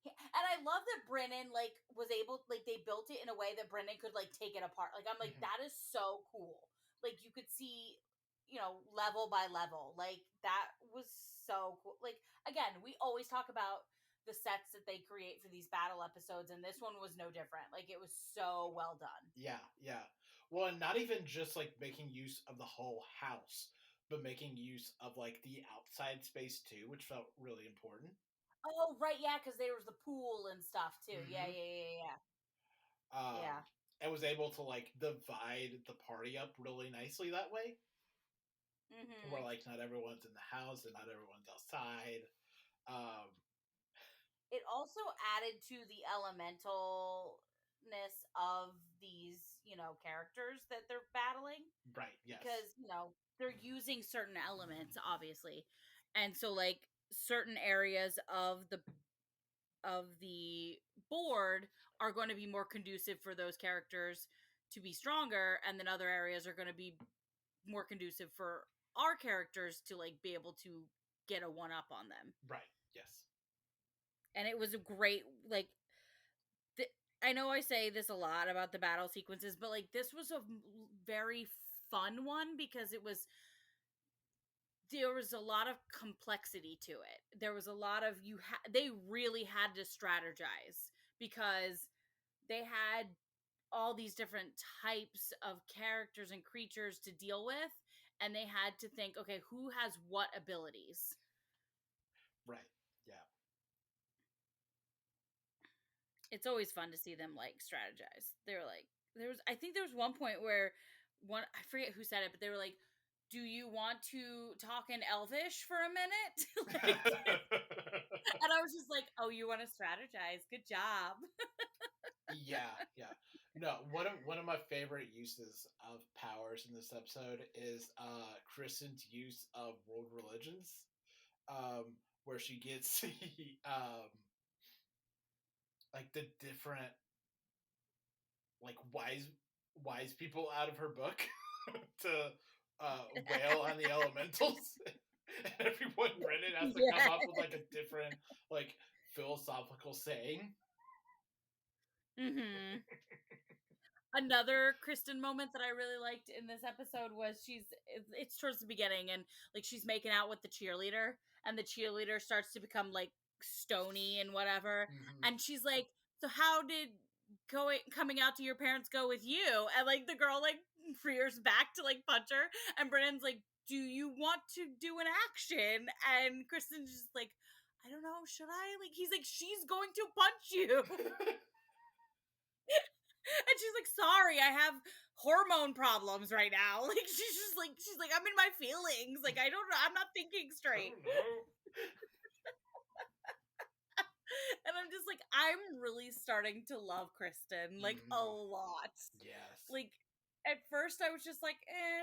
and I love that Brennan like was able, like they built it in a way that Brennan could like take it apart. Like I'm like, that is so cool. Like you could see, you know, level by level. Like that was so cool. Like again, we always talk about the sets that they create for these battle episodes, and this one was no different. Like it was so well done. Yeah. Well, and not even just like making use of the whole house, but making use of like the outside space too, which felt really important. Oh right, yeah, because there was the pool and stuff too. Yeah. Yeah. And was able to like divide the party up really nicely that way. Where like not everyone's in the house and not everyone's outside. It also added to the elementalness of these, you know, characters that they're battling. Right, yes. Because, you know, they're using certain elements, obviously. And so like certain areas of the board are going to be more conducive for those characters to be stronger, and then other areas are going to be more conducive for our characters to like be able to get a one up on them. Right. Yes. And it was a great, like, I know I say this a lot about the battle sequences, but like this was a very fun one because there was a lot of complexity to it. There was a lot of they really had to strategize because they had all these different types of characters and creatures to deal with, and they had to think, okay, who has what abilities? Right. Yeah. It's always fun to see them like strategize. They're like, I think there was one point where I forget who said it, but they were like, "Do you want to talk in Elvish for a minute?" And I was just like, "Oh, you want to strategize? Good job." Yeah. No, one of my favorite uses of powers in this episode is Kristen's use of world religions, where she gets like the different like wise people out of her book to wail on the elementals. And everyone Brennan has to come Yeah. up with like a different like philosophical saying. Mm-hmm. Another Kristen moment that I really liked in this episode was it's towards the beginning, and like she's making out with the cheerleader, and the cheerleader starts to become like stony and whatever, Mm-hmm. and she's like, so how did coming out to your parents go with you? And like the girl like rears back to like punch her, and Brennan's like, do you want to do an action? And Kristen's just like, I don't know, should I? Like he's like, she's going to punch you. And she's like, sorry, I have hormone problems right now. Like she's like, I'm in my feelings. Like I don't know, I'm not thinking I straight. don't know. And I'm just like, I'm really starting to love Kristen, like a Mm-hmm. lot. Yes. Like at first I was just like,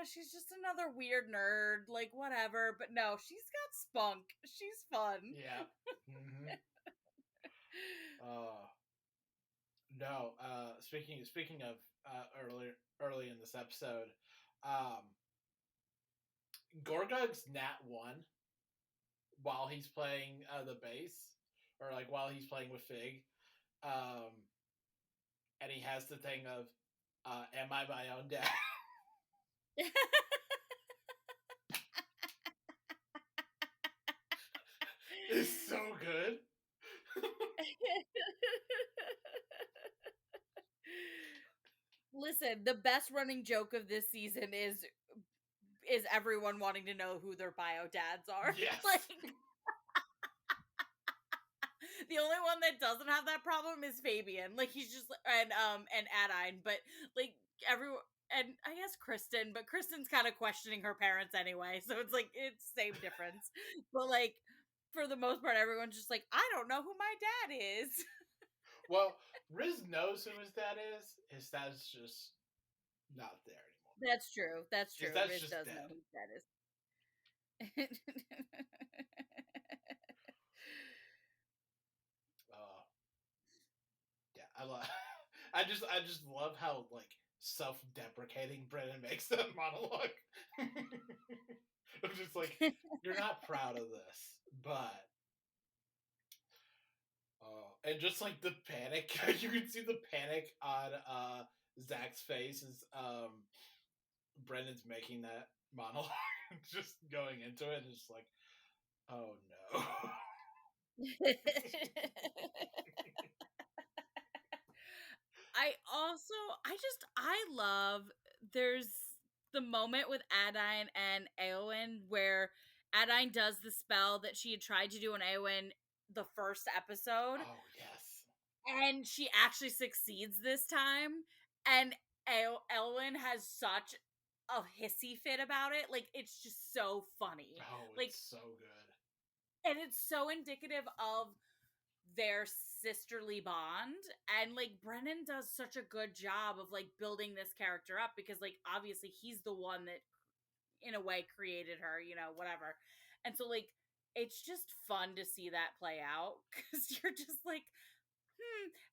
she's just another weird nerd, like whatever. But no, she's got spunk. She's fun. Yeah. Mm-hmm. Uh, no. Speaking of early in this episode, um, Gorgug's Nat 1 while he's playing the bass, or like while he's playing with Fig, um, and he has the thing of, "Am I my own dad?" It's so good. Listen, the best running joke of this season is everyone wanting to know who their bio dads are. Yes. Like the only one that doesn't have that problem is Fabian. Like he's just and Adine, but like everyone and I guess Kristen, but Kristen's kind of questioning her parents anyway, so it's like it's same difference. But like for the most part, everyone's just like, I don't know who my dad is. Well, Riz knows who his dad is. His dad's just not there anymore. That's true. That's His true. dad's Riz just does know dead. who his dad is. Uh, yeah, I love. I just love how like self-deprecating Brennan makes that monologue. I'm just like, you're not proud of this, but and just like the panic, you can see the panic on Zach's face as Brendan's making that monologue, just going into it, and just like, oh no. I love there's the moment with Adine and Eowyn where Adine does the spell that she had tried to do on Eowyn the first episode, Oh yes. and she actually succeeds this time, and Elwyn has such a hissy fit about it. Like it's just so funny. Oh, Like it's so good. and it's so indicative of their sisterly bond, and like Brennan does such a good job of like building this character up because like obviously he's the one that in a way created her, you know, whatever. And so like it's just fun to see that play out because you're just like,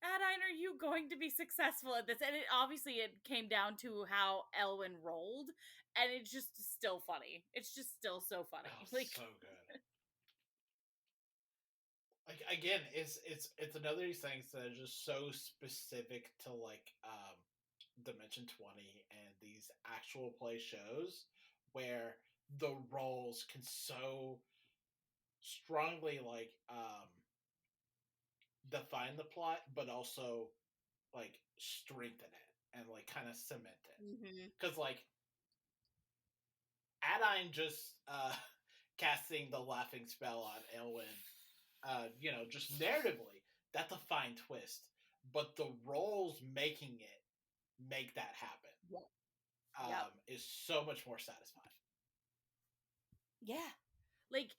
Adine, are you going to be successful at this? And it obviously it came down to how Elwyn rolled, and it's just still funny. It's just still so funny. Oh, Like so good. Like again, it's another of these things that are just so specific to like Dimension 20 and these actual play shows where the roles can so strongly like define the plot but also like strengthen it and like kind of cement it. Because like Adine just casting the laughing spell on Elwyn, just narratively, that's a fine twist. But the roles making it make that happen yep. is so much more satisfying. Yeah. Like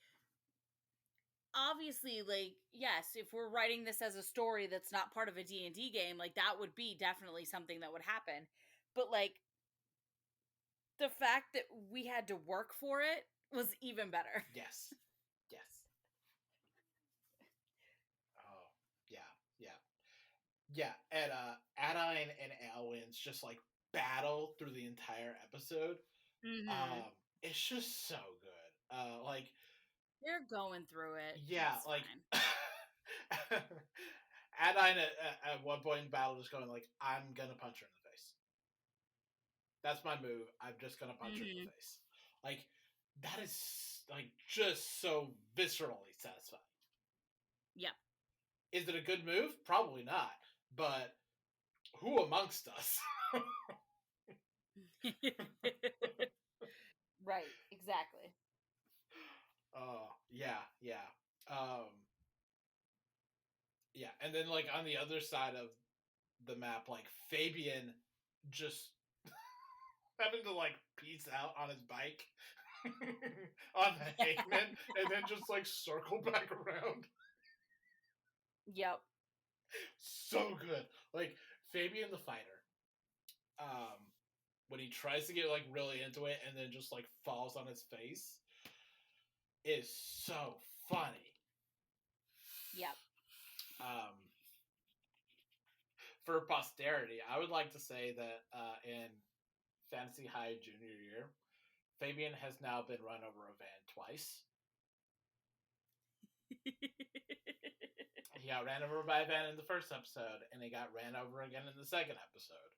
obviously, like, yes, if we're writing this as a story that's not part of a D&D game, like, that would be definitely something that would happen. But, like, the fact that we had to work for it was even better. Yes. Yes. Oh, yeah, yeah. Yeah, and Adine and Alwyn's just like battle through the entire episode. Mm-hmm. It's just so good. Like They're going through it. yeah, It's like fine. Adine at one point in battle just going like, I'm gonna punch her in the face. That's my move. I'm just gonna punch her in the face. Like that is like just so viscerally satisfying. Yep. Is it a good move? Probably not. But who amongst us? Right, exactly. Yeah, yeah. Yeah, and then like on the other side of the map, like Fabian just having to like peace out on his bike on the pavement and then just like circle back around. Yep. So good. Like Fabian the fighter. When he tries to get like really into it and then just like falls on his face is so funny. Yep. For posterity, I would like to say that in Fantasy High Junior year, Fabian has now been run over a van twice. He got ran over by a van in the first episode, and he got ran over again in the second episode.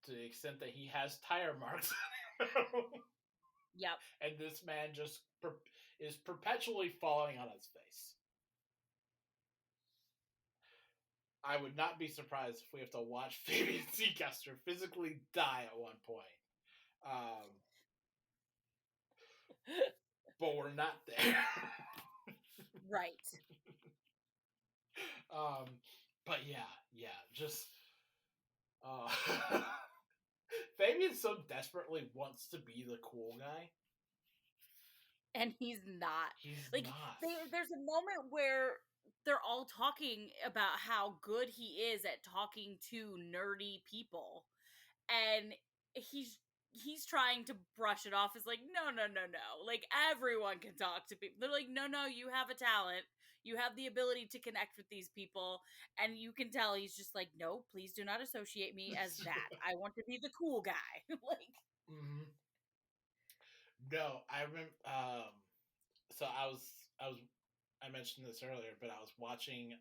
To the extent that he has tire marks. Yep. And this man just is perpetually falling on his face. I would not be surprised if we have to watch Fabian Seacaster physically die at one point. But we're not there. Right. But yeah, just Fabian so desperately wants to be the cool guy. And he's not. He's like, not. There's a moment where they're all talking about how good he is at talking to nerdy people. And he's trying to brush it off as like, no. Like, everyone can talk to people. They're like, no, you have a talent. You have the ability to connect with these people. And you can tell he's just like, no, please do not associate me as that. I want to be the cool guy. Like, mm-hmm. No, I remember. So I mentioned this earlier, but I was watching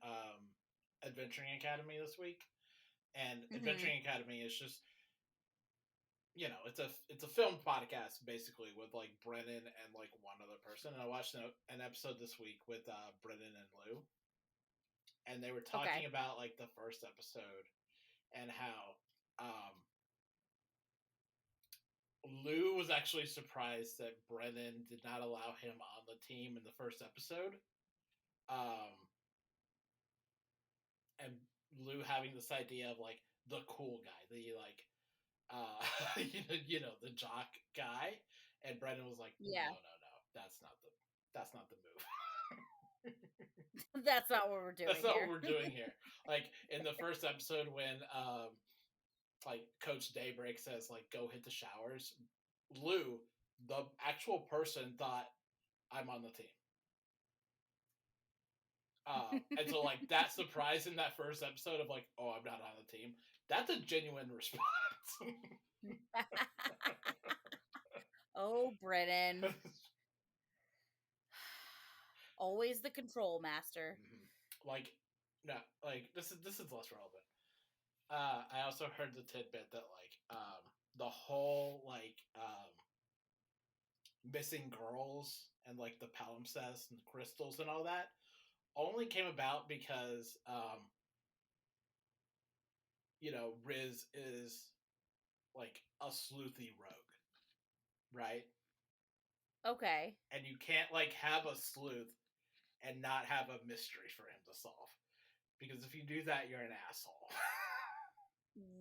Adventuring Academy this week, and Adventuring Academy is just, you know, it's a film podcast basically with like Brennan and like one other person. And I watched an episode this week with Brennan and Lou, and they were talking about like the first episode and how Lou was actually surprised that Brennan did not allow him on the team in the first episode. And Lou having this idea of like the cool guy, the like you know, the jock guy, and Brendan was like, yeah, no, that's not the move. That's not what we're doing. That's not what we're doing here. Like in the first episode when like Coach Daybreak says like go hit the showers, Lou, the actual person, thought I'm on the team. And so like that surprise in that first episode of like, oh, I'm not on the team, that's a genuine response. Oh, Brennan. Always the control master. Like, no, like this is less relevant. I also heard the tidbit that like the whole like missing girls and like the palimpsest and crystals and all that only came about because you know, Riz is like a sleuthy rogue, right? Okay. And you can't like have a sleuth and not have a mystery for him to solve, because if you do that, you're an asshole.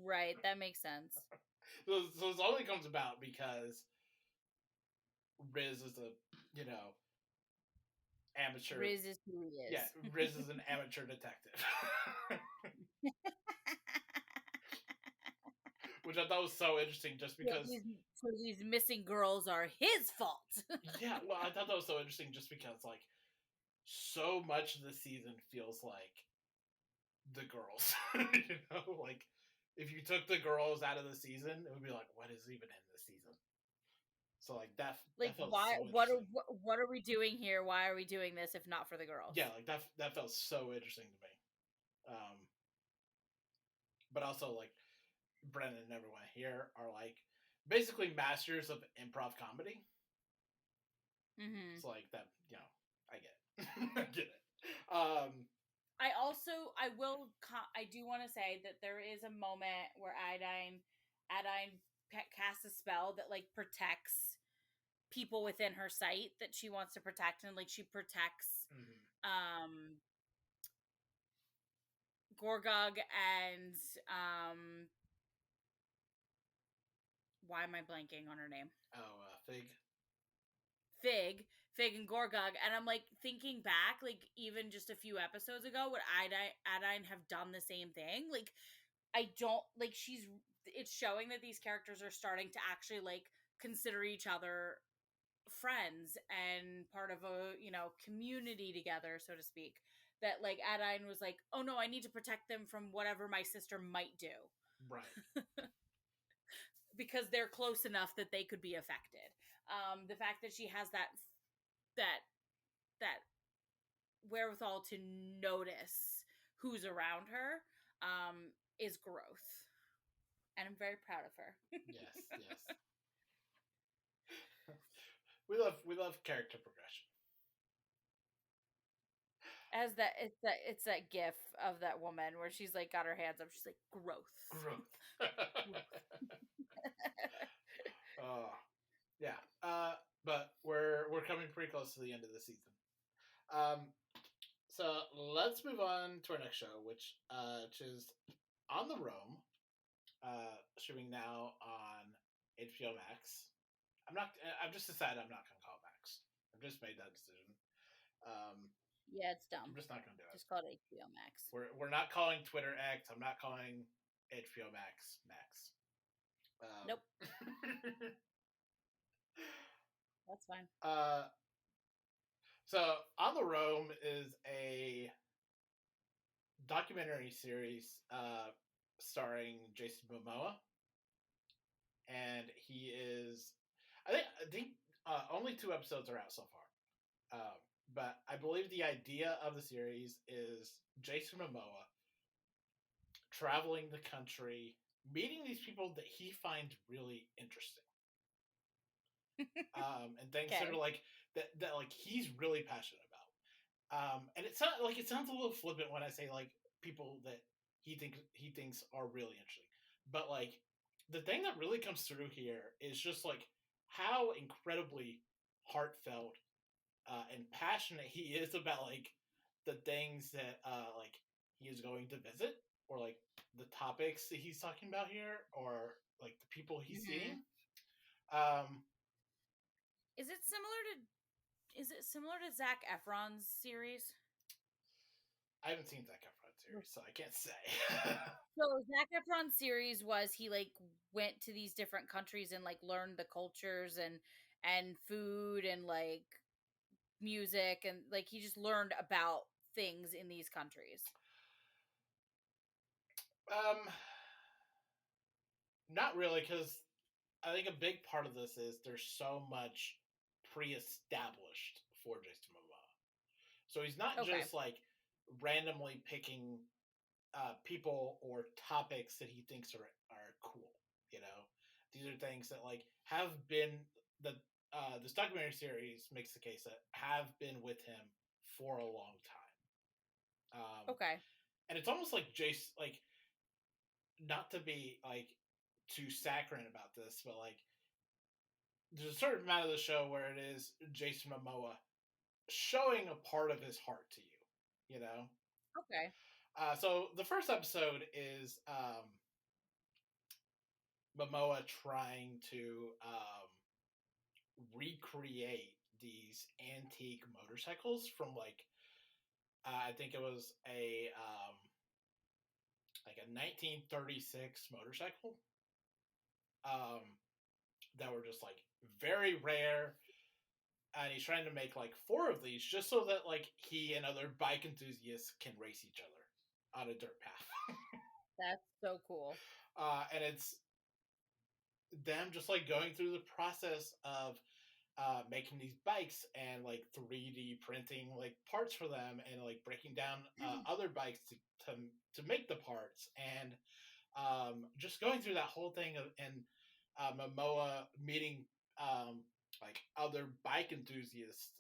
Right, that makes sense. So this only comes about because Riz is a, you know, amateur. Riz is who he is. Yeah, Riz is an amateur detective. Which I thought was so interesting just because... So these missing girls are his fault. Yeah, well, I thought that was so interesting just because, like, so much of the season feels like the girls. You know, like, if you took the girls out of the season, it would be like, what is even in this season? So, like, that felt why? so interesting. What are we doing here? Why are we doing this if not for the girls? Yeah, like, that felt so interesting to me. But also, like, Brennan and everyone here are, like, basically masters of improv comedy. Mm-hmm. It's like that, you know, I get it. I get it. I do want to say that there is a moment where Adine casts a spell that, like, protects people within her sight that she wants to protect, and, like, she protects Gorgog and why am I blanking on her name? Fig and Gorgog, and I'm, like, thinking back, like, even just a few episodes ago, would Adine have done the same thing? Like, I don't, like, it's showing that these characters are starting to actually, like, consider each other friends and part of a, you know, community together, so to speak. That, like, Adine was like, oh no, I need to protect them from whatever my sister might do. Right. Because they're close enough that they could be affected. The fact that she has that wherewithal to notice who's around her is growth. And I'm very proud of her. Yes. We love character progression. As that it's that gif of that woman where she's, like, got her hands up, she's like, growth. Yeah. But we're coming pretty close to the end of the season. So let's move on to our next show, which is On the Roam, streaming now on HBO Max. I've just decided I'm not gonna call it Max. I've just made that decision. Yeah, it's dumb. I'm just not gonna do it. Just call it HBO Max. We're not calling Twitter X. I'm not calling HBO Max Max. Nope. That's fine. So On the Roam is a documentary series starring Jason Momoa, and he is, I think only 2 episodes are out so far, but I believe the idea of the series is Jason Momoa traveling the country, meeting these people that he finds really interesting, and things that are like that like he's really passionate about. And it sounds a little flippant when I say, like, people that he thinks are really interesting, but, like, the thing that really comes through here is just, like, how incredibly heartfelt and passionate he is about, like, the things that like he is going to visit, or, like, the topics that he's talking about here, or, like, the people he's seeing. Is it similar to Zac Efron's series? I haven't seen Zac Efron's series, so I can't say. So Zac Efron's series was, he, like, went to these different countries and, like, learned the cultures and food and, like, music, and, like, he just learned about things in these countries. Not really, because I think a big part of this is there's so much pre-established for Jason Momoa. So he's not just, like, randomly picking people or topics that he thinks are cool, you know? These are things that, like, have been this documentary series makes the case that have been with him for a long time. And it's almost like Jason, like, not to be, like, too saccharine about this, but, like, there's a certain amount of the show where it is Jason Momoa showing a part of his heart to you, you know? So the first episode is Momoa trying to recreate these antique motorcycles from like I think it was a like a 1936 motorcycle that were just like very rare, and he's trying to make like 4 of these just so that like he and other bike enthusiasts can race each other on a dirt path. That's so cool. And it's them just like going through the process of making these bikes and like 3D printing like parts for them and like breaking down other bikes to make the parts, and just going through that whole thing of, and Momoa meeting like other bike enthusiasts,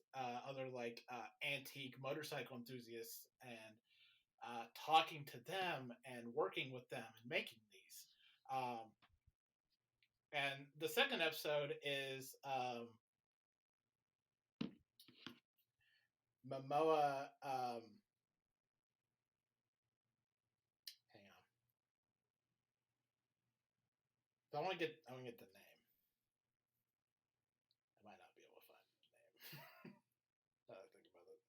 other like antique motorcycle enthusiasts, and talking to them and working with them and making these. And the second episode is Momoa. Hang on, so I want to get the name. I might not be able to find the name. Now that I think about it.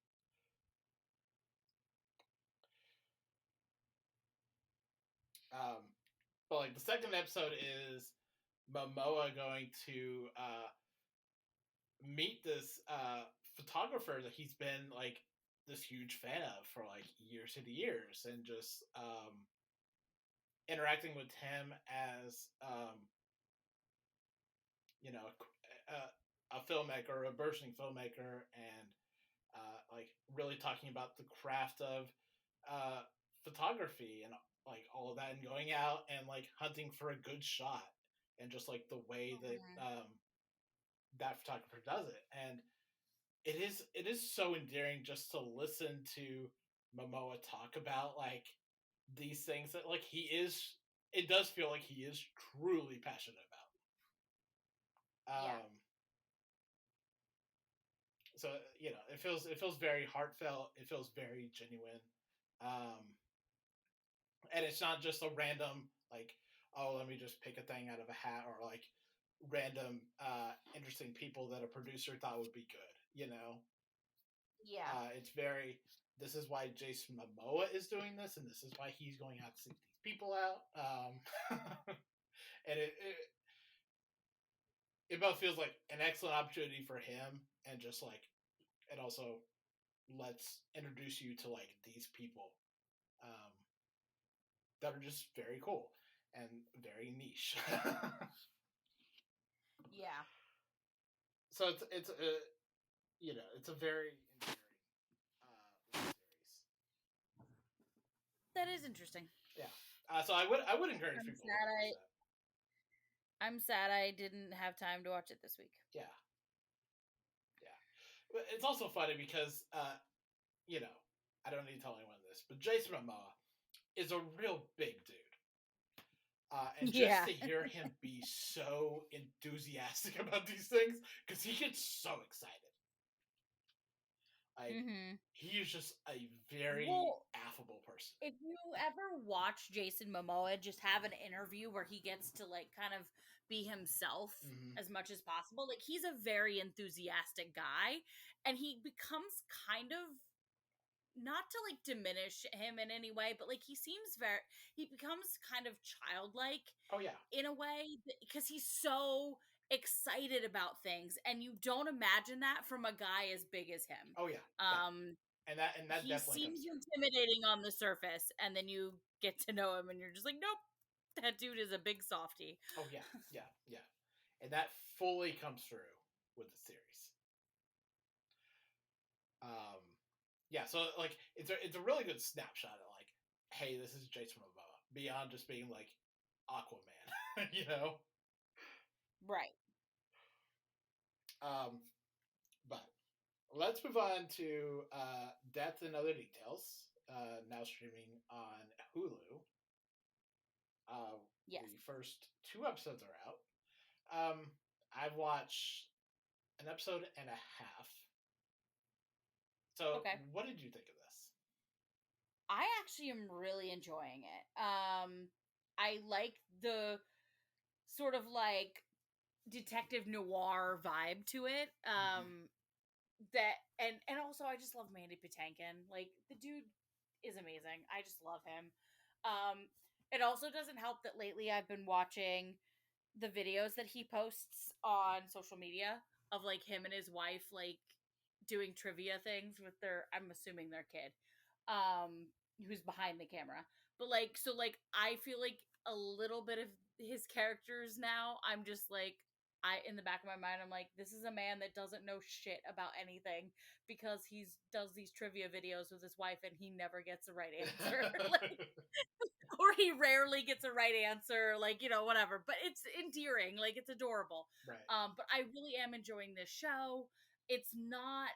But like the second episode is Momoa going to meet this photographer that he's been like this huge fan of for like years and years, and just interacting with him as you know a filmmaker, a burgeoning filmmaker, and like really talking about the craft of photography and like all of that, and going out and like hunting for a good shot, and just like the way that that photographer does it. And it is so endearing just to listen to Momoa talk about like these things that like he is. It does feel like he is truly passionate about. Yeah. So you know, it feels very heartfelt. It feels very genuine, and it's not just a random like, oh, let me just pick a thing out of a hat, or like random interesting people that a producer thought would be good. You know, it's very. This is why Jason Momoa is doing this, and this is why he's going out to seek these people out. And it both feels like an excellent opportunity for him, and just like it also lets introduce you to like these people um, that are just very cool and very niche. Yeah. So it's a you know, it's a very endearing series. That is interesting. Yeah. So I would encourage people to watch that. I'm sad I didn't have time to watch it this week. Yeah. But it's also funny because you know, I don't need to tell anyone this, but Jason Momoa is a real big dude. And just to hear him be so enthusiastic about these things, because he gets so excited. Like, he is just a very affable person. If you ever watch Jason Momoa just have an interview where he gets to like kind of be himself as much as possible, like he's a very enthusiastic guy, and he becomes kind of, not to like diminish him in any way, but like he becomes kind of childlike. Oh yeah. In a way, because he's so excited about things, and you don't imagine that from a guy as big as him. Oh yeah. And that he definitely seems intimidating on the surface, and then you get to know him and you're just like, nope, that dude is a big softie. Oh yeah. And that fully comes through with the series. Yeah, so like it's a really good snapshot of like, hey, this is Jason Momoa, beyond just being like Aquaman, you know? Right. But let's move on to Death and Other Details, now streaming on Hulu. Yes. The first 2 episodes are out. I've watched an episode and a half. So, what did you think of this? I actually am really enjoying it. I like the sort of like detective noir vibe to it. that and also I just love Mandy Patinkin. Like the dude is amazing. I just love him. It also doesn't help that lately I've been watching the videos that he posts on social media of like him and his wife like doing trivia things with their, I'm assuming their kid, who's behind the camera. But like, so like I feel like a little bit of his characters now, I'm just like, I, in the back of my mind, I'm like, this is a man that doesn't know shit about anything because he's does these trivia videos with his wife and he never gets the right answer. Like, or he rarely gets a right answer, like, you know, whatever. But it's endearing, like it's adorable. Right. But I really am enjoying this show. It's not,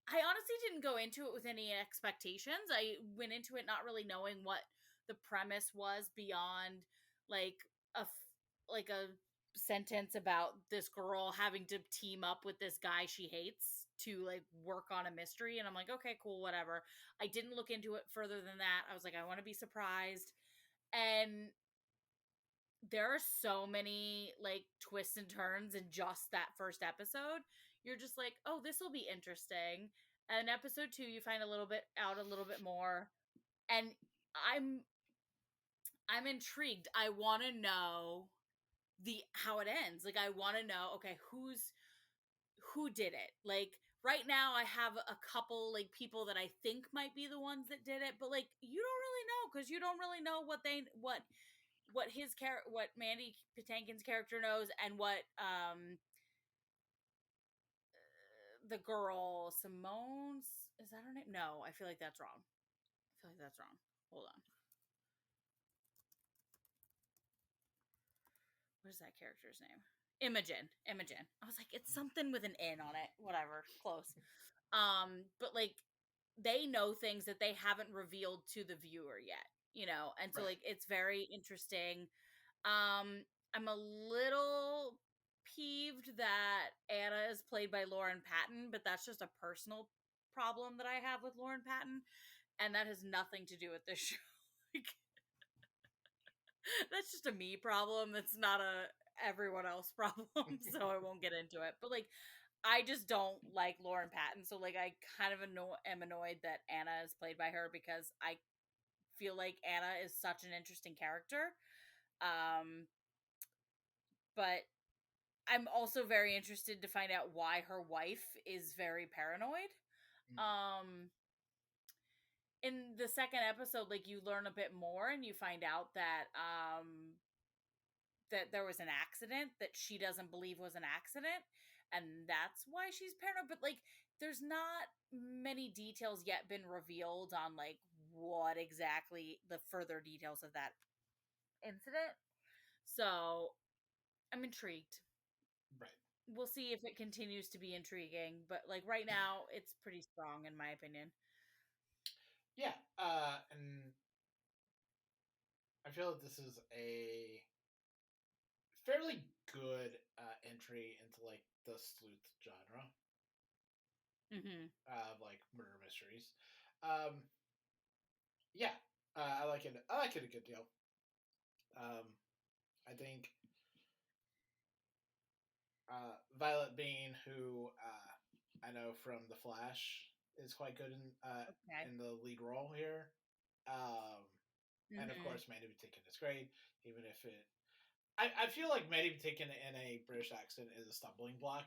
I honestly didn't go into it with any expectations. I went into it not really knowing what the premise was beyond like like a sentence about this girl having to team up with this guy she hates to like work on a mystery, and I'm like, okay, cool, whatever. I didn't look into it further than that. I was like, I want to be surprised. And there are so many like twists and turns in just that first episode. You're just like, oh, this will be interesting. And episode 2, you find a little bit out a little bit more, and I'm intrigued. I want to know the how it ends. Like I want to know, okay, who did it? Like right now I have a couple like people that I think might be the ones that did it, but like you don't really know because you don't really know what his character, what Mandy Patinkin's character knows, and what the girl Simone's, is that her name? No, I feel like that's wrong. I feel like that's wrong. Hold on. What is that character's name? Imogen. Imogen. I was like, it's something with an N on it. Whatever. Close. But like they know things that they haven't revealed to the viewer yet, you know, and so Right. like it's very interesting. I'm a little peeved that Anna is played by Lauren Patton, but that's just a personal problem that I have with Lauren Patton, and that has nothing to do with this show. Like, that's just a me problem. That's not a everyone else problem, so I won't get into it. But like, I just don't like Lauren Patton, so like, I kind of am annoyed that Anna is played by her because I feel like Anna is such an interesting character. Um, but I'm also very interested to find out why her wife is very paranoid. Um, in the second episode, like you learn a bit more and you find out that there was an accident that she doesn't believe was an accident, and that's why she's paranoid. But like there's not many details yet been revealed on like what exactly the further details of that incident. So I'm intrigued. Right. We'll see if it continues to be intriguing, but like right now it's pretty strong in my opinion. Yeah. And I feel that this is a fairly good entry into like the sleuth genre of like murder mysteries. Um, yeah, I like it. I like it a good deal. I think Violet Bean, who I know from The Flash, is quite good Okay. in the lead role here. And of course, Mandy Patinkin is great, even if it. I feel like Mandy Patinkin in a British accent is a stumbling block.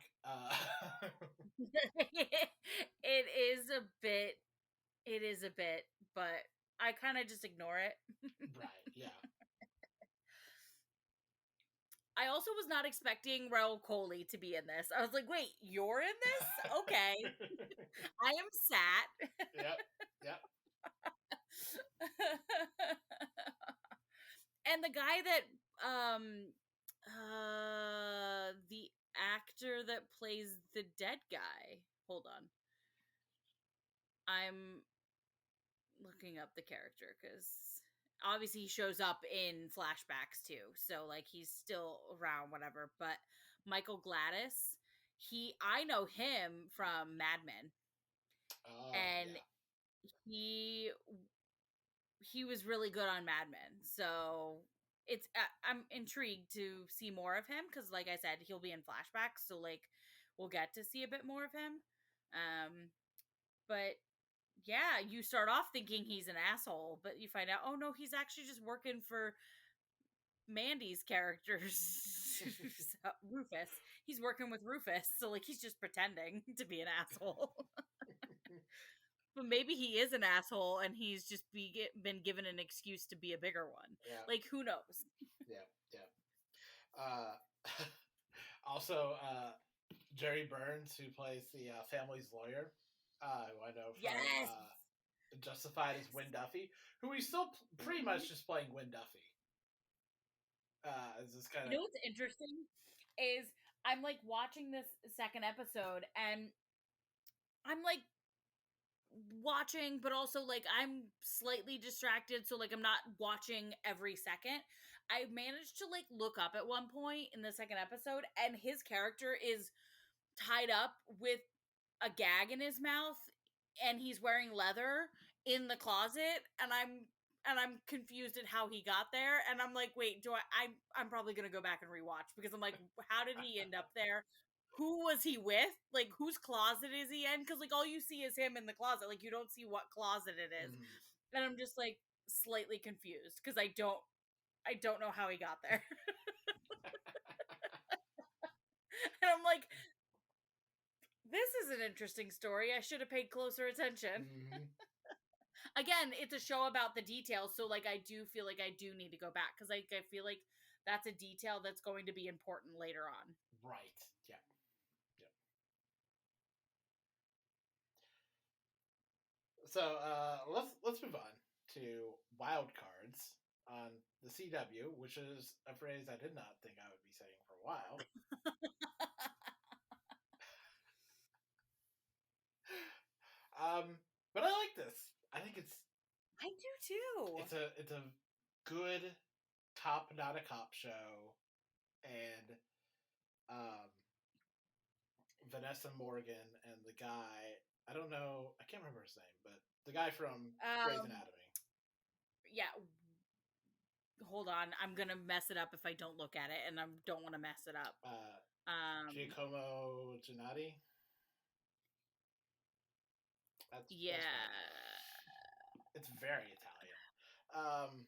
It is a bit. It is a bit, but I kind of just ignore it. Right. Yeah. I also was not expecting Raul Coley to be in this. I was like, wait, you're in this? Okay. I am sat. Yep. Yep. And the guy that the actor that plays the dead guy. Hold on. I'm looking up the character because obviously he shows up in flashbacks too, so like he's still around, whatever. But Michael Gladys, I know him from Mad Men, Oh and yeah. he he was really good on Mad Men, so it's I'm intrigued to see more of him because like I said, he'll be in flashbacks, so like we'll get to see a bit more of him. But yeah, you start off thinking he's an asshole, but you find out, oh no, he's actually just working for Mandy's characters. Rufus. He's working with Rufus, so like he's just pretending to be an asshole. But maybe he is an asshole and he's just been given an excuse to be a bigger one. Yeah. Like, who knows? Yeah. Also, Jerry Burns, who plays the family's lawyer, who I know from Justified as Wynn Duffy, who he's still pretty much just playing Wynn Duffy. Is this kind of... You know what's interesting is I'm like watching this second episode and I'm like watching, but also like I'm slightly distracted, so like I'm not watching every second. I managed to like look up at one point in the second episode and his character is tied up with a gag in his mouth and he's wearing leather in the closet, and I'm confused at how he got there, and I'm like, wait, I'm probably gonna go back and rewatch because I'm like, how did he end up there? Who was he with? Like, whose closet is he in? Because like all you see is him in the closet. Like you don't see what closet it is. And I'm just like slightly confused because I don't know how he got there. And I'm like, this is an interesting story. I should have paid closer attention. Again, it's a show about the details, so like I do feel like I do need to go back because I feel like that's a detail that's going to be important later on. Right. Yeah. So let's move on to wild cards on the CW, which is a phrase I did not think I would be saying for a while. But I like this. I think it's... I do too. It's a good cop, not a cop show, and Vanessa Morgan and the guy, I don't know, I can't remember his name, but the guy from Grey's Anatomy. Yeah. Hold on, I'm gonna mess it up if I don't look at it, and I don't want to mess it up. Giacomo Giannotti. That's it's very Italian. How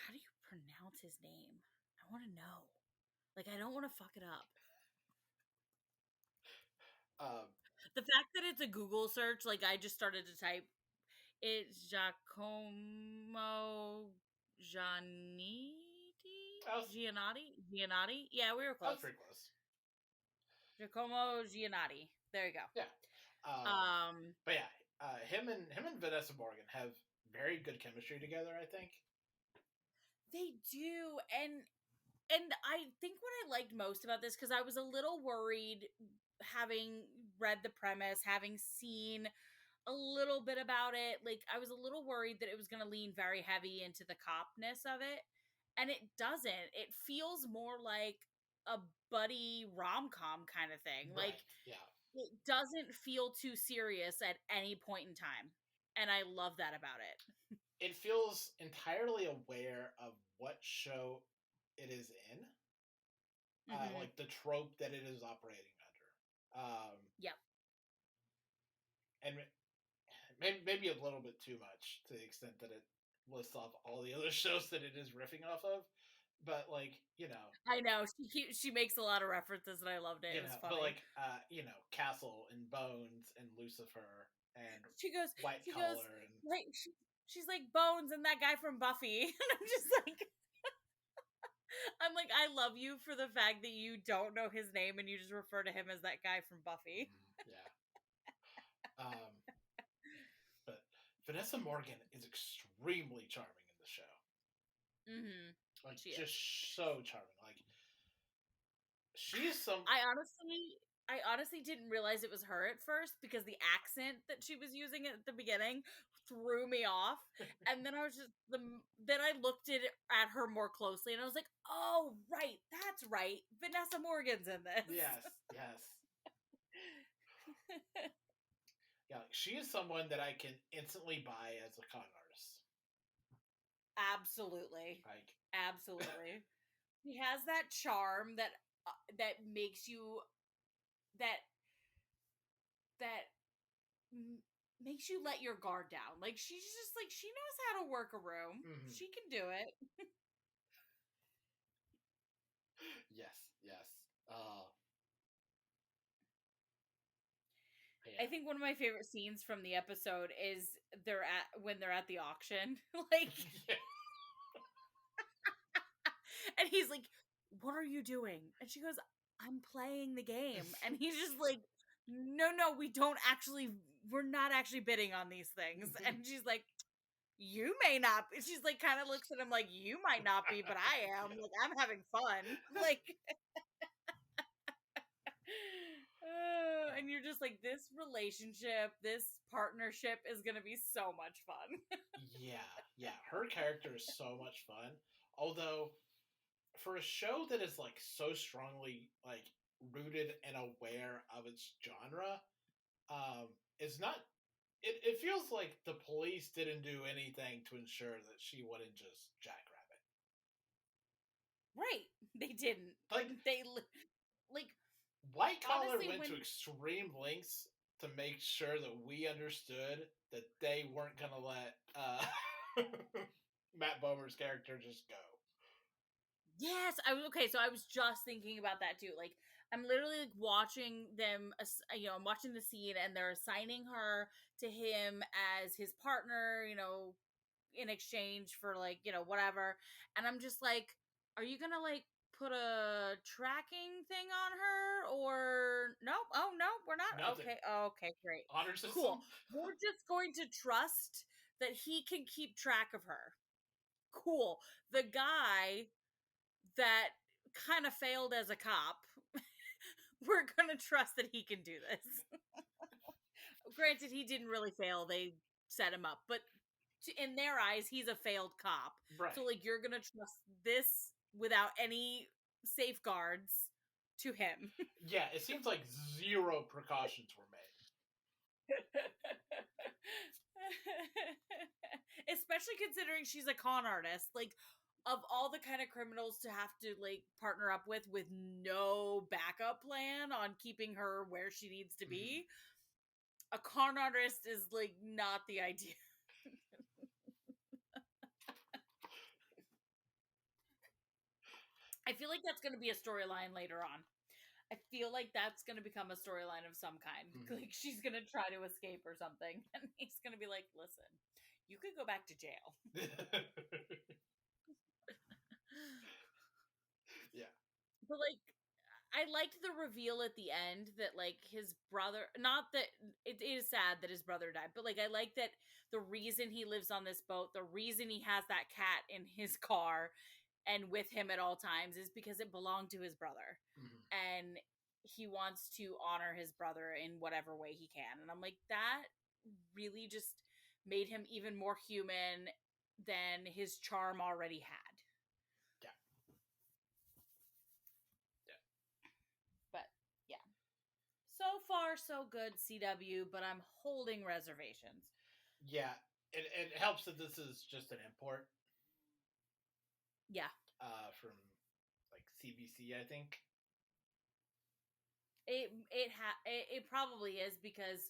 do you pronounce his name? I want to know. Like, I don't want to fuck it up. The fact that it's a Google search, like I just started to type, it's Giacomo Giannotti? Yeah, we were close. That was pretty close. Giacomo Giannotti. There you go. Yeah. But yeah, him and Vanessa Morgan have very good chemistry together, I think. They do, and I think what I liked most about this, because I was a little worried having read the premise, having seen a little bit about it, like I was a little worried that it was going to lean very heavy into the copness of it, and it doesn't. It feels more like a buddy rom-com kind of thing. Right. Like, yeah. It doesn't feel too serious at any point in time, and I love that about it. It feels entirely aware of what show it is in, like the trope that it is operating under. Yep. And maybe a little bit too much to the extent that it lists off all the other shows that it is riffing off of. But like, you know, I know she makes a lot of references, and I loved it. It was funny. But like, you know, Castle and Bones and Lucifer and she goes White Collar and like she's like Bones and that guy from Buffy, and I'm just like, I'm like, I love you for the fact that you don't know his name and you just refer to him as that guy from Buffy. Yeah. But Vanessa Morgan is extremely charming in the show. Like, she just is so charming. Like, she's some... I honestly didn't realize it was her at first because the accent that she was using at the beginning threw me off. And then I was just then I looked at her more closely and I was like, oh right, that's right. Vanessa Morgan's in this. Yes. Yeah, like, she is someone that I can instantly buy as a con artist. Absolutely. Like, absolutely. He has that charm that that makes you that makes you let your guard down. Like, she's just like, she knows how to work a room. Mm-hmm. She can do it. Yes. I think one of my favorite scenes from the episode is when they're at the auction. Like, and he's like, "What are you doing?" And she goes, "I'm playing the game." And he's just like, No, we're not actually bidding on these things." And she's like, "You may not." She's like, kind of looks at him like, "You might not be, but I am. Like, I'm having fun." Like, and you're just like, this relationship, this partnership is going to be so much fun. Yeah. Her character is so much fun. Although, for a show that is like so strongly like rooted and aware of its genre, it's not. It feels like the police didn't do anything to ensure that she wouldn't just jackrabbit. Right? They didn't. Like, they like White Collar honestly, went to extreme lengths to make sure that we understood that they weren't going to let Matt Bomer's character just go. Yes, so I was just thinking about that too. Like, I'm literally like watching them, I'm watching the scene, and they're assigning her to him as his partner, in exchange for, like, whatever. And I'm just like, are you gonna like put a tracking thing on her, or no? Oh no, we're not. Nothing. Okay, great, Honor system. cool. We're just going to trust that he can keep track of her. Cool. The guy that kind of failed as a cop, we're gonna trust that he can do this. Granted, he didn't really fail. They set him up, but in their eyes, he's a failed cop. Right. So, like, you're gonna trust this without any safeguards to him. Yeah, it seems like zero precautions were made. Especially considering she's a con artist. Like, of all the kind of criminals to have to, like, partner up with no backup plan on keeping her where she needs to be, a con artist is, like, not the idea. I feel like that's going to be a storyline later on. I feel like that's going to become a storyline of some kind. Like, she's going to try to escape or something, and he's going to be like, "Listen, you could go back to jail." Yeah. But, like, I liked the reveal at the end that, like, his brother, not that it is sad that his brother died, but, like, I like that the reason he lives on this boat, the reason he has that cat in his car and with him at all times, is because it belonged to his brother. And he wants to honor his brother in whatever way he can. And I'm like, that really just made him even more human than his charm already had. Yeah. But yeah, so far so good, CW, but I'm holding reservations. Yeah, it helps that this is just an import. Yeah. From like CBC, I think. It probably is because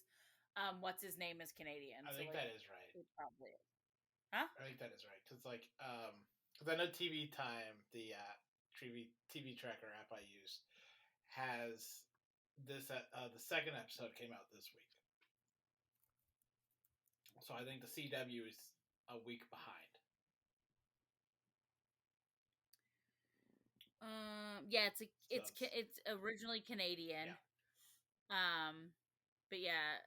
what's his name is Canadian. I think that is right. It probably is. Huh? I think that is right because like because I know TV Time, the TV tracker app I use, has this the second episode came out this week. So I think the CW is a week behind. Yeah, it's originally Canadian. Yeah. But yeah,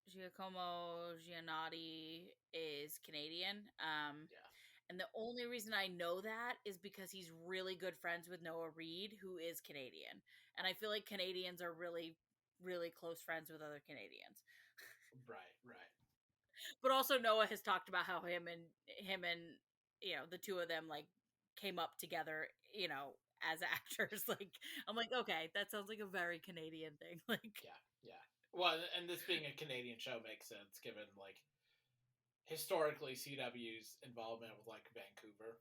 Giacomo Giannotti is Canadian. Yeah. And the only reason I know that is because he's really good friends with Noah Reid, who is Canadian. And I feel like Canadians are really, really close friends with other Canadians. Right. But also Noah has talked about how him and the two of them like came up together, as actors. Like, I'm like, okay, that sounds like a very Canadian thing. Like, yeah. Well, and this being a Canadian show makes sense given like historically CW's involvement with like Vancouver.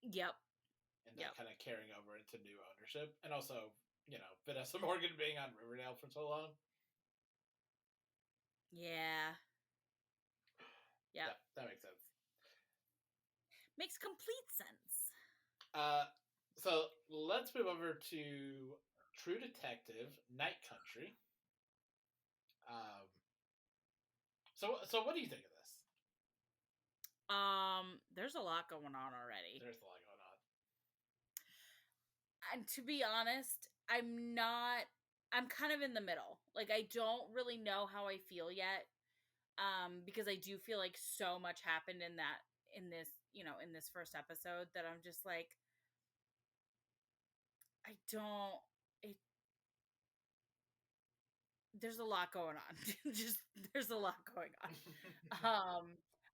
Yep. and Yep. that kind of carrying over into new ownership, and also Vanessa Morgan being on Riverdale for so long. Yeah. Yep. Yeah, that makes sense. Makes complete sense. So let's move over to True Detective Night Country. So what do you think of this? There's a lot going on already. There's a lot going on. And to be honest, I'm kind of in the middle. Like, I don't really know how I feel yet. Because I do feel like so much happened in this first episode that I'm just like, I don't it there's a lot going on. Just there's a lot going on.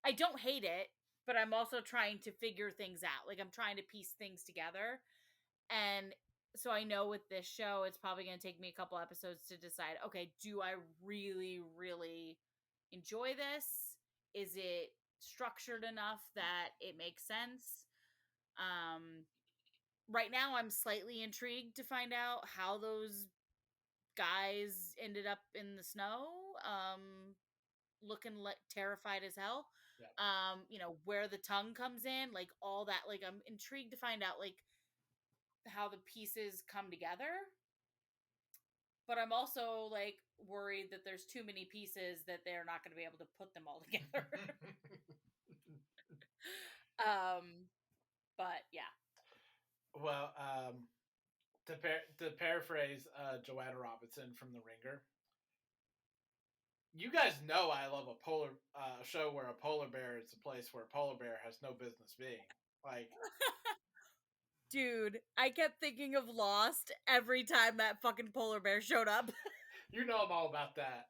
I don't hate it, but I'm also trying to figure things out. Like, I'm trying to piece things together. And so I know with this show, it's probably going to take me a couple episodes to decide, okay, do I really, really enjoy this? Is it structured enough that it makes sense? Right now, I'm slightly intrigued to find out how those guys ended up in the snow, looking terrified as hell. Yeah. Where the tongue comes in, like all that. Like, I'm intrigued to find out, like, how the pieces come together, but I'm also like worried that there's too many pieces that they're not going to be able to put them all together. But yeah. Well, to paraphrase Joanna Robinson from The Ringer, you guys know I love a polar show where a polar bear is a place where a polar bear has no business being. Like, dude, I kept thinking of Lost every time that fucking polar bear showed up. you know I'm all about that.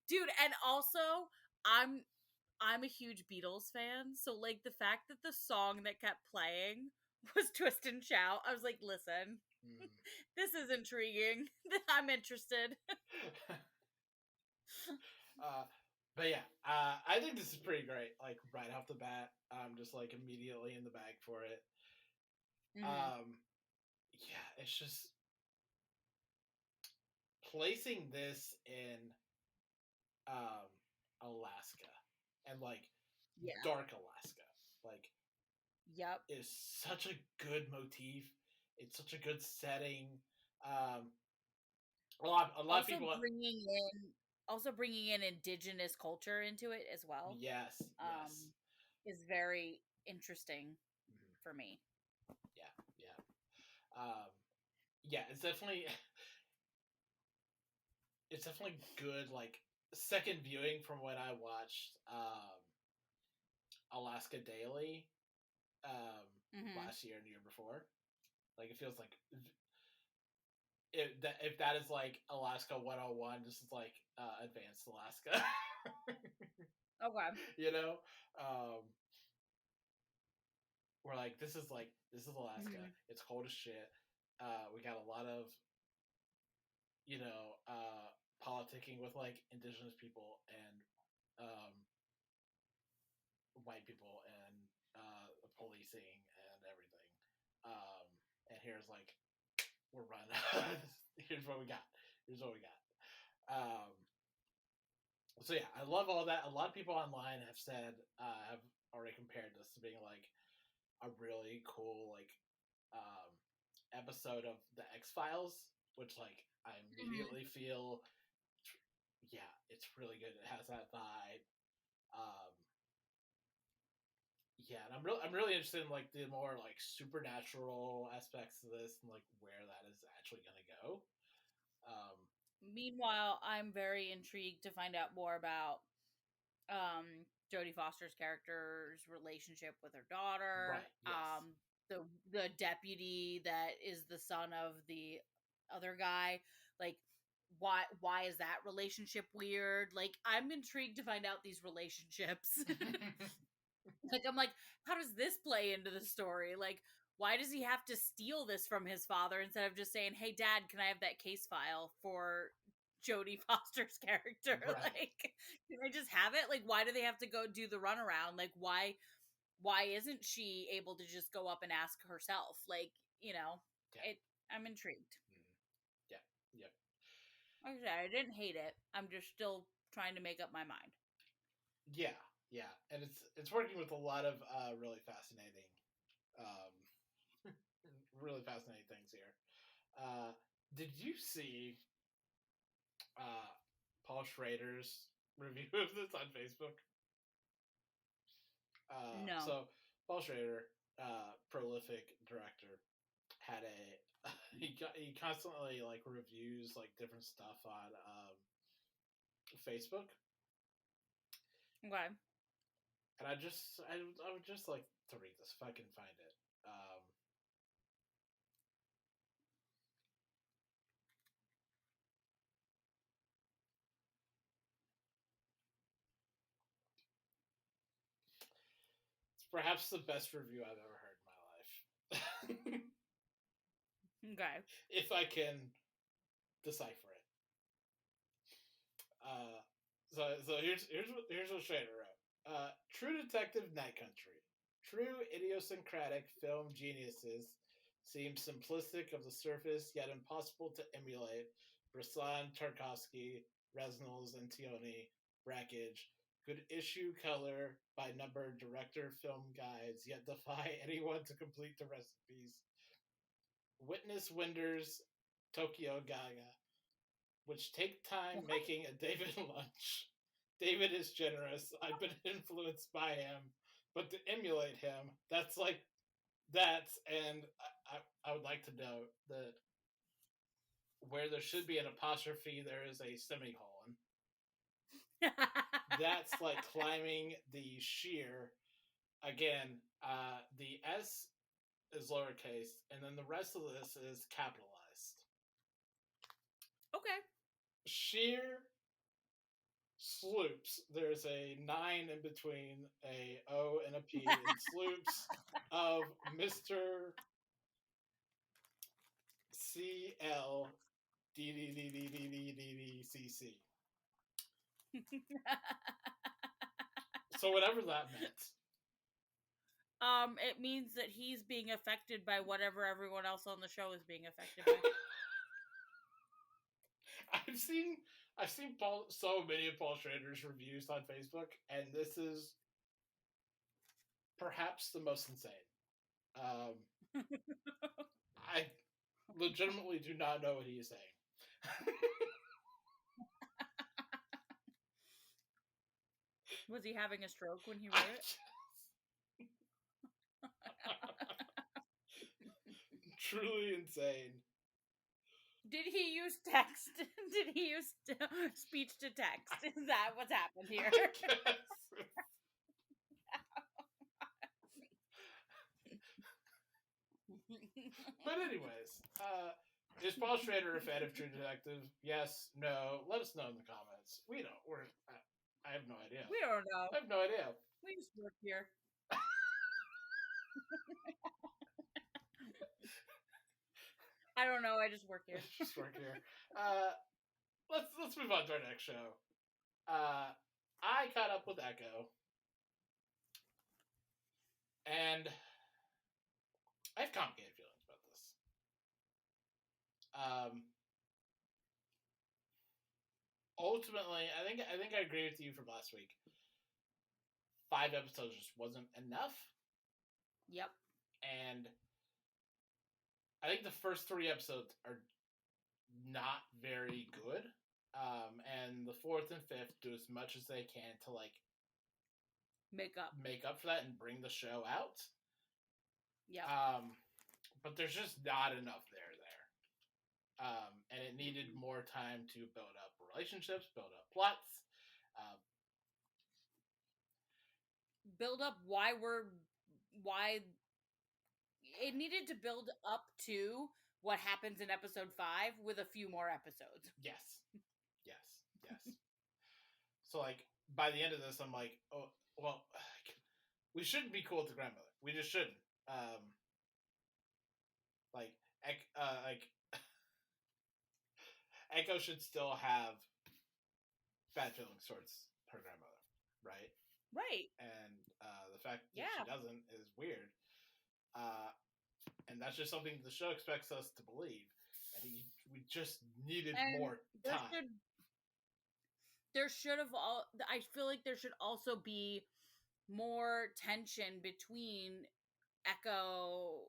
Dude, and also I'm a huge Beatles fan, so like the fact that the song that kept playing was Twist and Shout, I was like, listen, this is intriguing. I'm interested. But yeah, I think this is pretty great. Like right off the bat, I'm just like immediately in the bag for it. Mm-hmm. Yeah, it's just placing this in Alaska and like dark Alaska, like Yep. is such a good motif. It's such a good setting. A lot of people bringing in indigenous culture into it as well. Yes. Is very interesting for me. Yeah. Yeah, it's definitely good, like second viewing from when I watched Alaska Daily last year and the year before. Like, it feels like if that is like Alaska 101, this is like advanced Alaska. Okay. We're like, this is Alaska. It's cold as shit. We got a lot of politicking with like indigenous people and white people and policing and everything. And here's like, we're running. Here's what we got. So yeah, I love all that. A lot of people online have said have already compared this to being like a really cool like episode of the X-Files, which like I immediately feel yeah, it's really good. It has that vibe. Yeah, and I'm really interested in like the more like supernatural aspects of this and like where that is actually gonna go. Meanwhile, I'm very intrigued to find out more about Jodie Foster's character's relationship with her daughter. Right. Yes. The deputy that is the son of the other guy. Like, why is that relationship weird? Like, I'm intrigued to find out these relationships. Like, I'm like, how does this play into the story? Like, why does he have to steal this from his father instead of just saying, hey, Dad, can I have that case file for Jodie Foster's character? Right. Like, can I just have it? Like, why do they have to go do the runaround? Like, why why isn't she able to just go up and ask herself? Like, I'm intrigued. Yeah. Yep. Like I said, I didn't hate it. I'm just still trying to make up my mind. Yeah, and it's working with a lot of really fascinating, really fascinating things here. Did you see Paul Schrader's review of this on Facebook? No. So Paul Schrader, prolific director, had he constantly like reviews like different stuff on Facebook. Okay. And I would just like to read this if I can find it. It's perhaps the best review I've ever heard in my life. Okay. If I can decipher it. So here's what Schrader wrote. True Detective Night Country. True idiosyncratic film geniuses seem simplistic of the surface, yet impossible to emulate. Bresson, Tarkovsky, Reznors, and Tioni, Brackage could issue color by number director film guides, yet defy anyone to complete the recipes. Witness Winders, Tokyo Gaga, which take time making a David lunch. David is generous. I've been influenced by him, but to emulate him, and I would like to note that where there should be an apostrophe, there is a semicolon. That's like climbing the sheer. Again, the S is lowercase, and then the rest of this is capitalized. Okay. Sheer sloops. There's a 9 in between a O and a P in sloops of Mr. CL DDDDDDDDCC. So whatever that meant. It means that he's being affected by whatever everyone else on the show is being affected by. I've seen so many of Paul Schrader's reviews on Facebook, and this is perhaps the most insane. I legitimately do not know what he is saying. Was he having a stroke when he wrote it? Truly insane. Did he use text? Did he use speech to text? Is that what's happened here? But anyways, is Paul Schrader a fan of True Detective? Yes, no. Let us know in the comments. We don't. I have no idea. We don't know. I have no idea. We just work here. I don't know. I just work here. Just work here. Let's move on to our next show. I caught up with Echo, and I have complicated feelings about this. Ultimately, I think I agree with you from last week. 5 episodes just wasn't enough. Yep. And I think the first 3 episodes are not very good. And the 4th and 5th do as much as they can to like make up for that and bring the show out. Yeah. But there's just not enough there. And it needed more time to build up relationships, build up plots, build up why it needed to build up to what happens in episode 5 with a few more episodes. Yes. So like by the end of this, I'm like, oh well, we shouldn't be cool with the grandmother. We just shouldn't. Echo should still have bad feelings towards her grandmother, right? Right. And the fact that Yeah. she doesn't is weird. And that's just something the show expects us to believe. And we just needed And more time. there should have all. I feel like there should also be more tension between Echo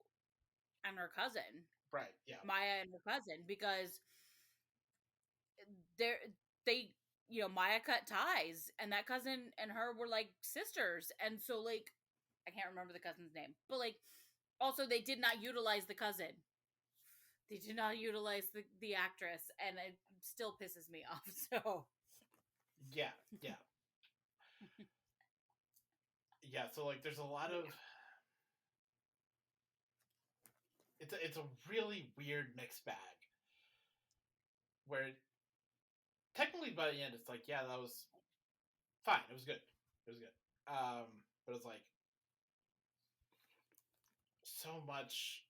and her cousin, Right, yeah. Maya and her cousin, because they're they Maya cut ties, and that cousin and her were like sisters, and so like I can't remember the cousin's name, but like also they did not utilize the cousin. They did not utilize the actress, and it still pisses me off. So yeah, yeah. Yeah, so like there's a lot of it's a really weird mixed bag where technically by the end it's like, yeah, that was fine. It was good. It was good. But it's like so much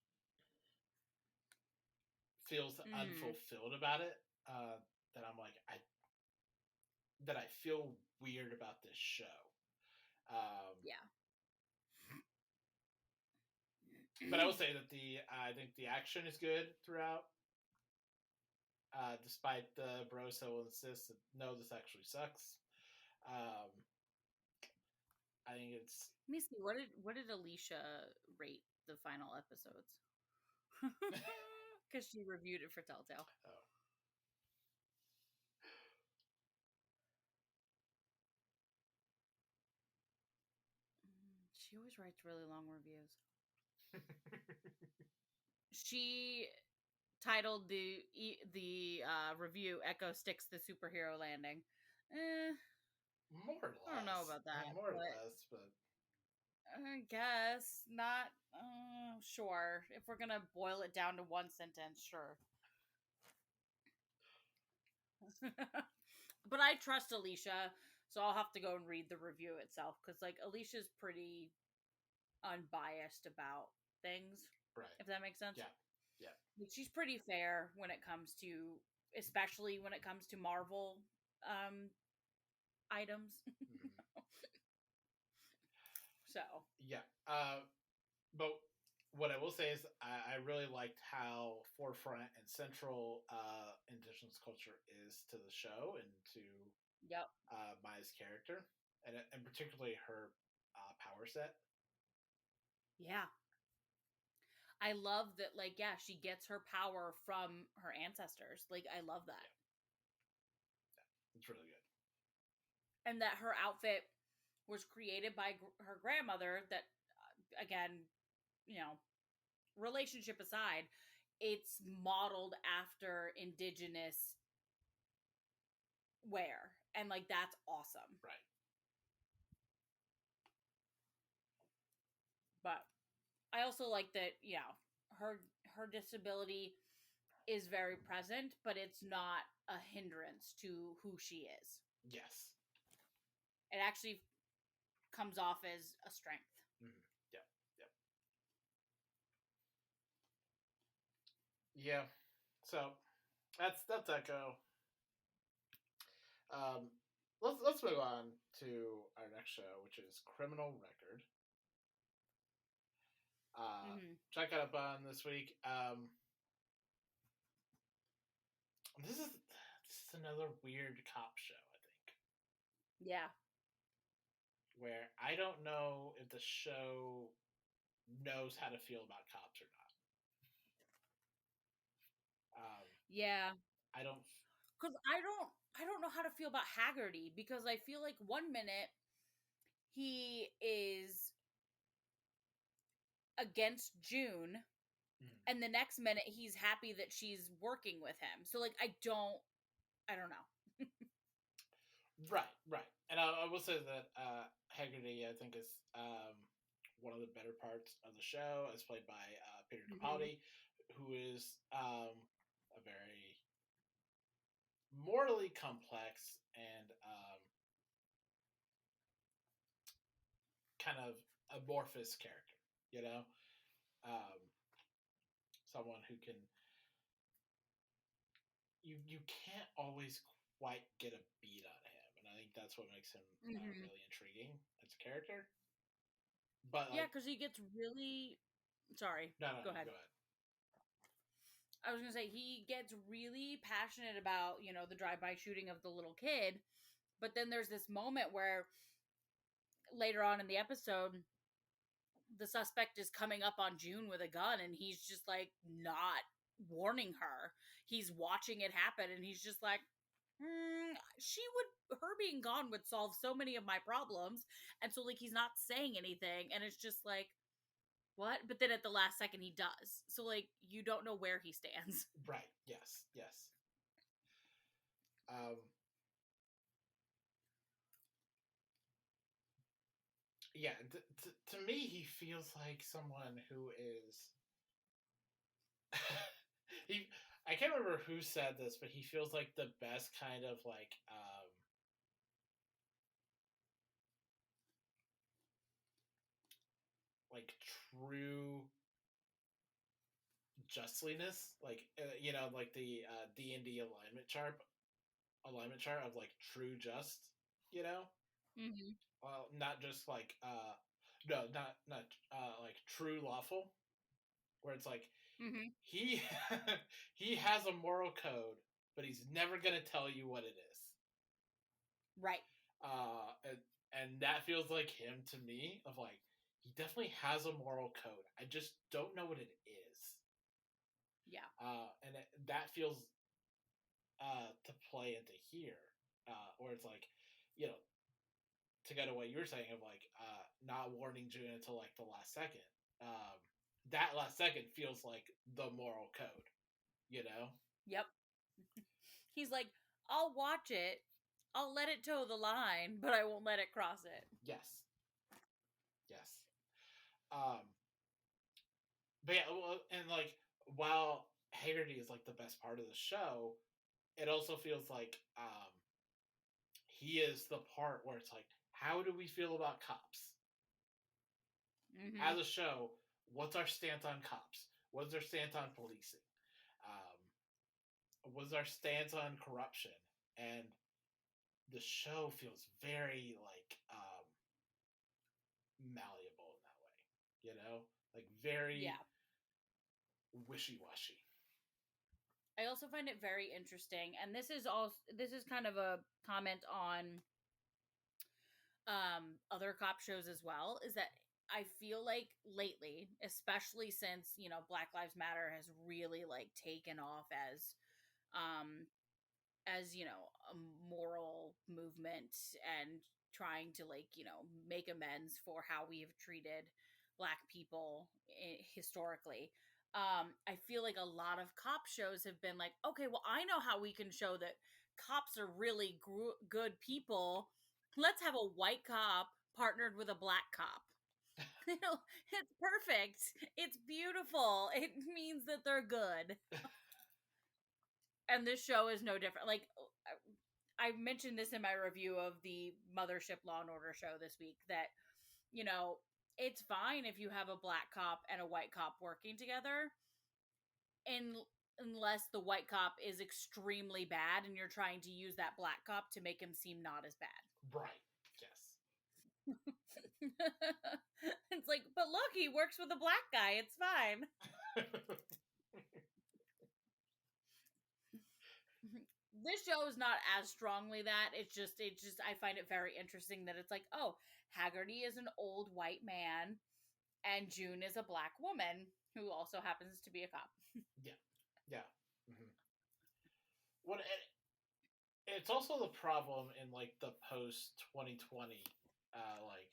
feels unfulfilled about it that I'm like I feel weird about this show. Yeah. But I will say that I think the action is good throughout. Despite the bros who will insist that no, this actually sucks. I think it's. Let me see. What did Alicia rate the final episodes? Because she reviewed it for Telltale. Oh. She always writes really long reviews. She titled the review "Echo Sticks the Superhero Landing." More or less. I don't know about that. More or less, but I guess not. Sure. If we're gonna boil it down to one sentence, sure. But I trust Alicia, so I'll have to go and read the review itself because, like, Alicia's pretty unbiased about things. right. If that makes sense. Yeah. Yeah. Like, she's pretty fair when it comes to, especially when it comes to Marvel items. Mm-hmm. So yeah. But what I will say is I really liked how forefront and central Indigenous culture is to the show and to Maya's character, and particularly her power set. Yeah. I love that, like, yeah, she gets her power from her ancestors. Like, I love that. Yeah. It's really good. And that her outfit was created by her grandmother that, again, relationship aside, it's modeled after Indigenous wear. And, like, that's awesome. Right. But I also like that, her disability is very present, but it's not a hindrance to who she is. Yes. It actually comes off as a strength. Mm-hmm. Yeah. Yeah. Yeah. So that's Echo. Let's move on to our next show, which is Criminal Record. Check it up on this week. This is another weird cop show, I think. Yeah. Where I don't know if the show knows how to feel about cops or not. Yeah. I don't. Because I don't know how to feel about Haggerty, because I feel like one minute he is against June, and the next minute he's happy that she's working with him. So like I don't know. Right. And I will say that Haggerty, I think, is one of the better parts of the show, as played by Peter Capaldi, who is a very morally complex and kind of amorphous character, someone who can you can't always quite get a beat on him, and I think that's what makes him Mm-hmm. really intriguing as a character. But Yeah, because he gets really. Sorry, no, go ahead. go ahead. I was gonna say he gets really passionate about the drive-by shooting of the little kid, but then there's this moment where later on in the episode, the suspect is coming up on June with a gun, and he's just like not warning her. He's watching it happen, and he's just like, her being gone would solve so many of my problems, and so like he's not saying anything, and it's just like, what? But then at the last second he does. So like you don't know where he stands. Right. Yes. Yeah. To me, he feels like someone who is. he. I can't remember who said this, but he feels like the best kind of like true justliness, like like the D&D alignment chart of like true just, you know. Mm-hmm. Well, not just like no, not like true lawful, where it's like Mm-hmm. he he has a moral code, but he's never gonna tell you what it is. Right. And that feels like him to me. Of like he definitely has a moral code. I just don't know what it is. Yeah. And that feels to play into here, where it's like, you know, to go to what you were saying of like not warning June until like the last second. That last second feels like the moral code, you know? Yep. He's like, I'll watch it. I'll let it toe the line, but I won't let it cross it. Yes. Um, but yeah, well, and like while Haggerty is like the best part of the show, it also feels like he is the part where it's like, how do we feel about cops? Mm-hmm. As a show, what's our stance on cops? What's our stance on policing? What's our stance on corruption? And the show feels very like malleable in that way, you know, like very wishy-washy. I also find it very interesting, and this is kind of a comment on other cop shows as well, is that I feel like lately, especially since Black Lives Matter has really like taken off um as a moral movement and trying to like make amends for how we have treated Black people historically. I feel like a lot of cop shows have been like, okay, well, I know how we can show that cops are really good people. Let's have a white cop partnered with a Black cop. It's perfect. It's beautiful. It means that they're good. And this show is no different. Like, I mentioned this in my review of the Mothership Law and Order show this week, that it's fine if you have a Black cop and a white cop working together, and unless the white cop is extremely bad and you're trying to use that Black cop to make him seem not as bad. Right. Yes. It's like, but look, he works with a Black guy. It's fine. This show is not as strongly that. It's just I find it very interesting that it's like, oh, Haggerty is an old white man and June is a Black woman who also happens to be a cop. Yeah. Mm-hmm. What it's also the problem in like the post 2020 like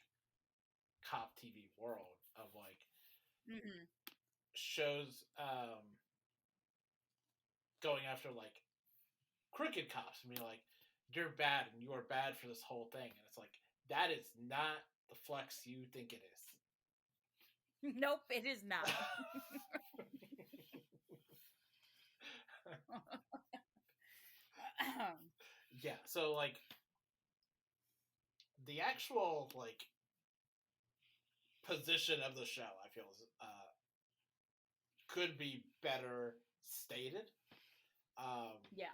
cop TV world of like shows going after like crooked cops and be like, you're bad and you are bad for this whole thing, and it's like that is not the flex you think it is. Nope, it is not. Yeah, so like the actual like position of the show, I feel is could be better stated. Yeah,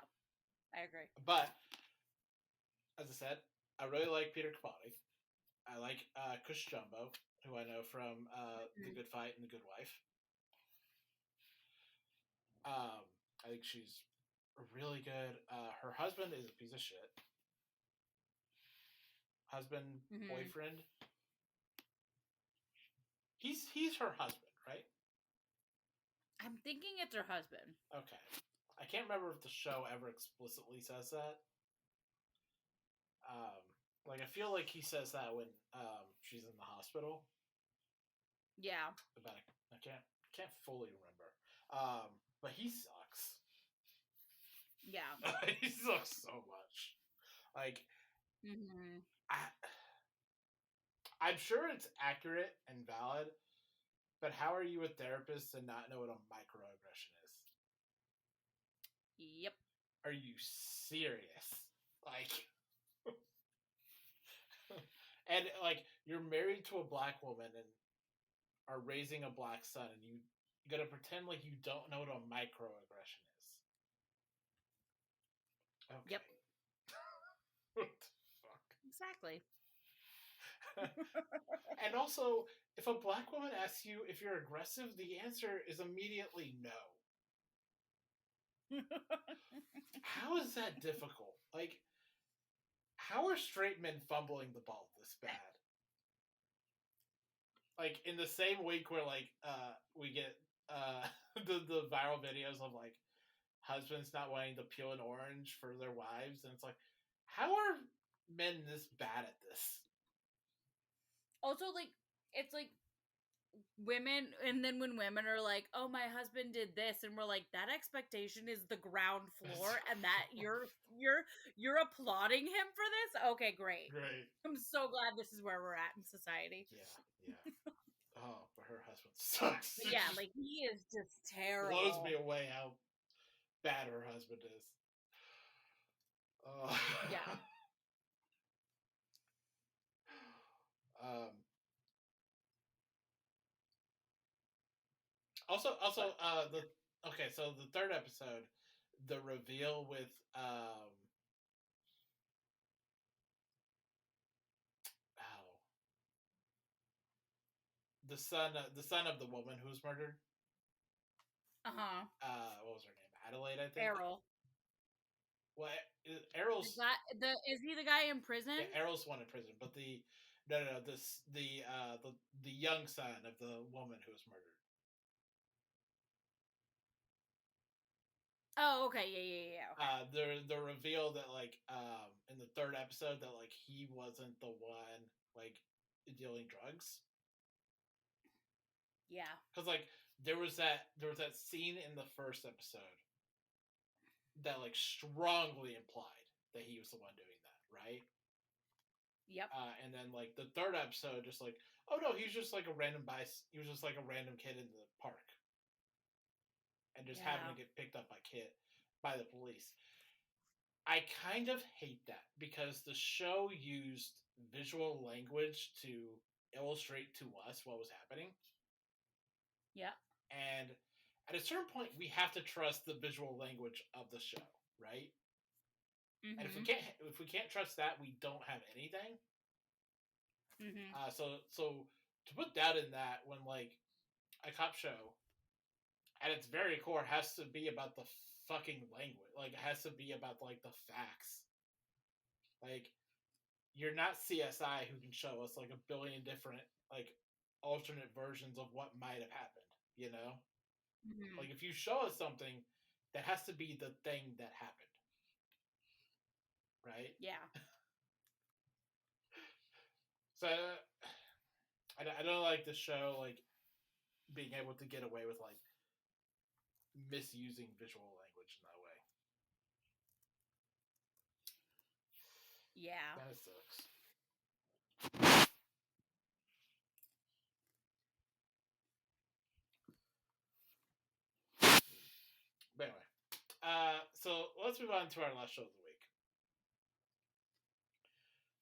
I agree. But as I said, I really like Peter Capaldi. I like Kush Jumbo, who I know from The Good Fight and The Good Wife. I think she's really good. Her husband is a piece of shit. Husband, boyfriend. He's her husband, right? I'm thinking it's her husband. Okay. I can't remember if the show ever explicitly says that. Like I feel like he says that when she's in the hospital. Yeah. But I can't fully remember. But he sucks. Yeah. He sucks so much. Like, I'm sure it's accurate and valid, but how are you a therapist and not know what a microaggression is? Yep. Are you serious? Like, and like you're married to a black woman and are raising a black son, and you gotta pretend like you don't know what a microaggression is. Okay. Yep. What the fuck? Exactly. And also, if a black woman asks you if you're aggressive, the answer is immediately no. How is that difficult? Like, how are straight men fumbling the ball this bad? Like, in the same week where, like, we get the viral videos of, like, husbands not wanting to peel an orange for their wives, and it's like, how are men this bad at this? Also, like, it's like women, and then when women are like, "Oh, my husband did this," and we're like, "That expectation is the ground floor," and that you're applauding him for this. Okay, great. I'm so glad this is where we're at in society. Yeah. Oh, but her husband sucks. But yeah, like he is just terrible. Blows me away how bad her husband is. Yeah. Also, so the third episode, the reveal with the son of the woman who was murdered. What was her name? Adelaide, I think. Errol. Well, Errol's is he the guy in prison? Yeah, Errol's one in prison, but the young son of the woman who was murdered. Oh, okay, yeah. Okay. The reveal that like in the third episode that like he wasn't the one like dealing drugs. Yeah. Because like there was that scene in the first episode that like strongly implied that he was the one doing that, right? Yep. And then like the third episode, just like, oh no, he was just like a random kid in the park, and just happened to get picked up by the police. I kind of hate that because the show used visual language to illustrate to us what was happening. Yeah. And at a certain point, we have to trust the visual language of the show, right? Mm-hmm. And if we can't trust that, we don't have anything. Mm-hmm. So to put doubt in that, when like a cop show, at its very core, has to be about the fucking language. Like, it has to be about like the facts. Like, you're not CSI who can show us like a billion different like alternate versions of what might have happened. You know, like if you show us something, that has to be the thing that happened, right? Yeah. So I don't like the show like being able to get away with like misusing visual language in that way. Yeah. That sucks. But anyway, so let's move on to our last show of the week,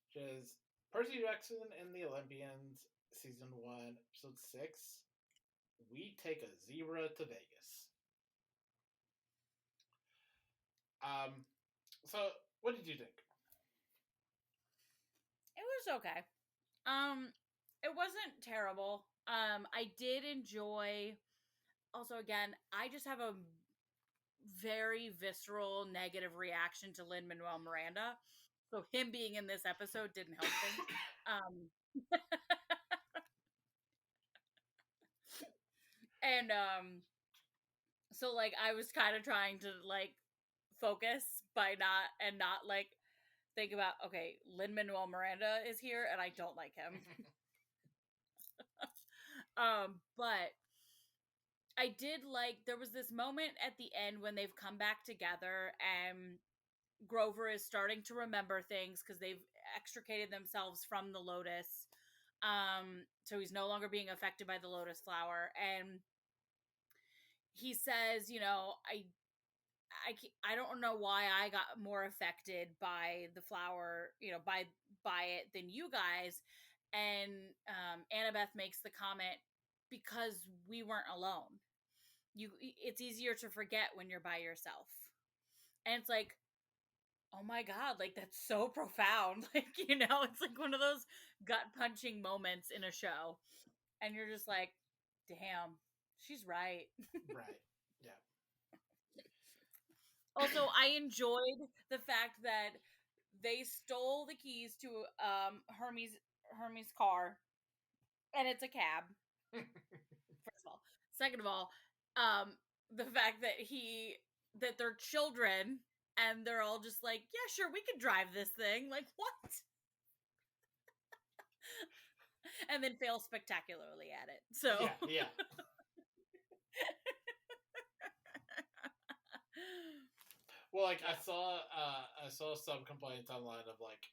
which is Percy Jackson and the Olympians, Season 1, Episode 6. We take a zebra to Vegas. So what did you think? was okay. It wasn't terrible. I did enjoy. Also, again, I just have a very visceral negative reaction to Lin-Manuel Miranda. So him being in this episode didn't help things. And so like I was kind of trying to like focus by not like think about, okay, Lin-Manuel Miranda is here and I don't like him. But I did like, there was this moment at the end when they've come back together and Grover is starting to remember things because they've extricated themselves from the lotus. So he's no longer being affected by the lotus flower, and he says, you know, I don't know why I got more affected by the flower, you know, by it than you guys. And Annabeth makes the comment, because we weren't alone. It's easier to forget when you're by yourself. And it's like, oh my god, like that's so profound. Like, you know, it's like one of those gut punching moments in a show. And you're just like, damn, she's right. Right. Yeah. Also, I enjoyed the fact that they stole the keys to Hermes' car, and it's a cab. First of all, second of all, the fact that they're children and they're all just like, yeah, sure, we could drive this thing. Like, what? And then fail spectacularly at it. So yeah. Well, like I saw some complaints online of like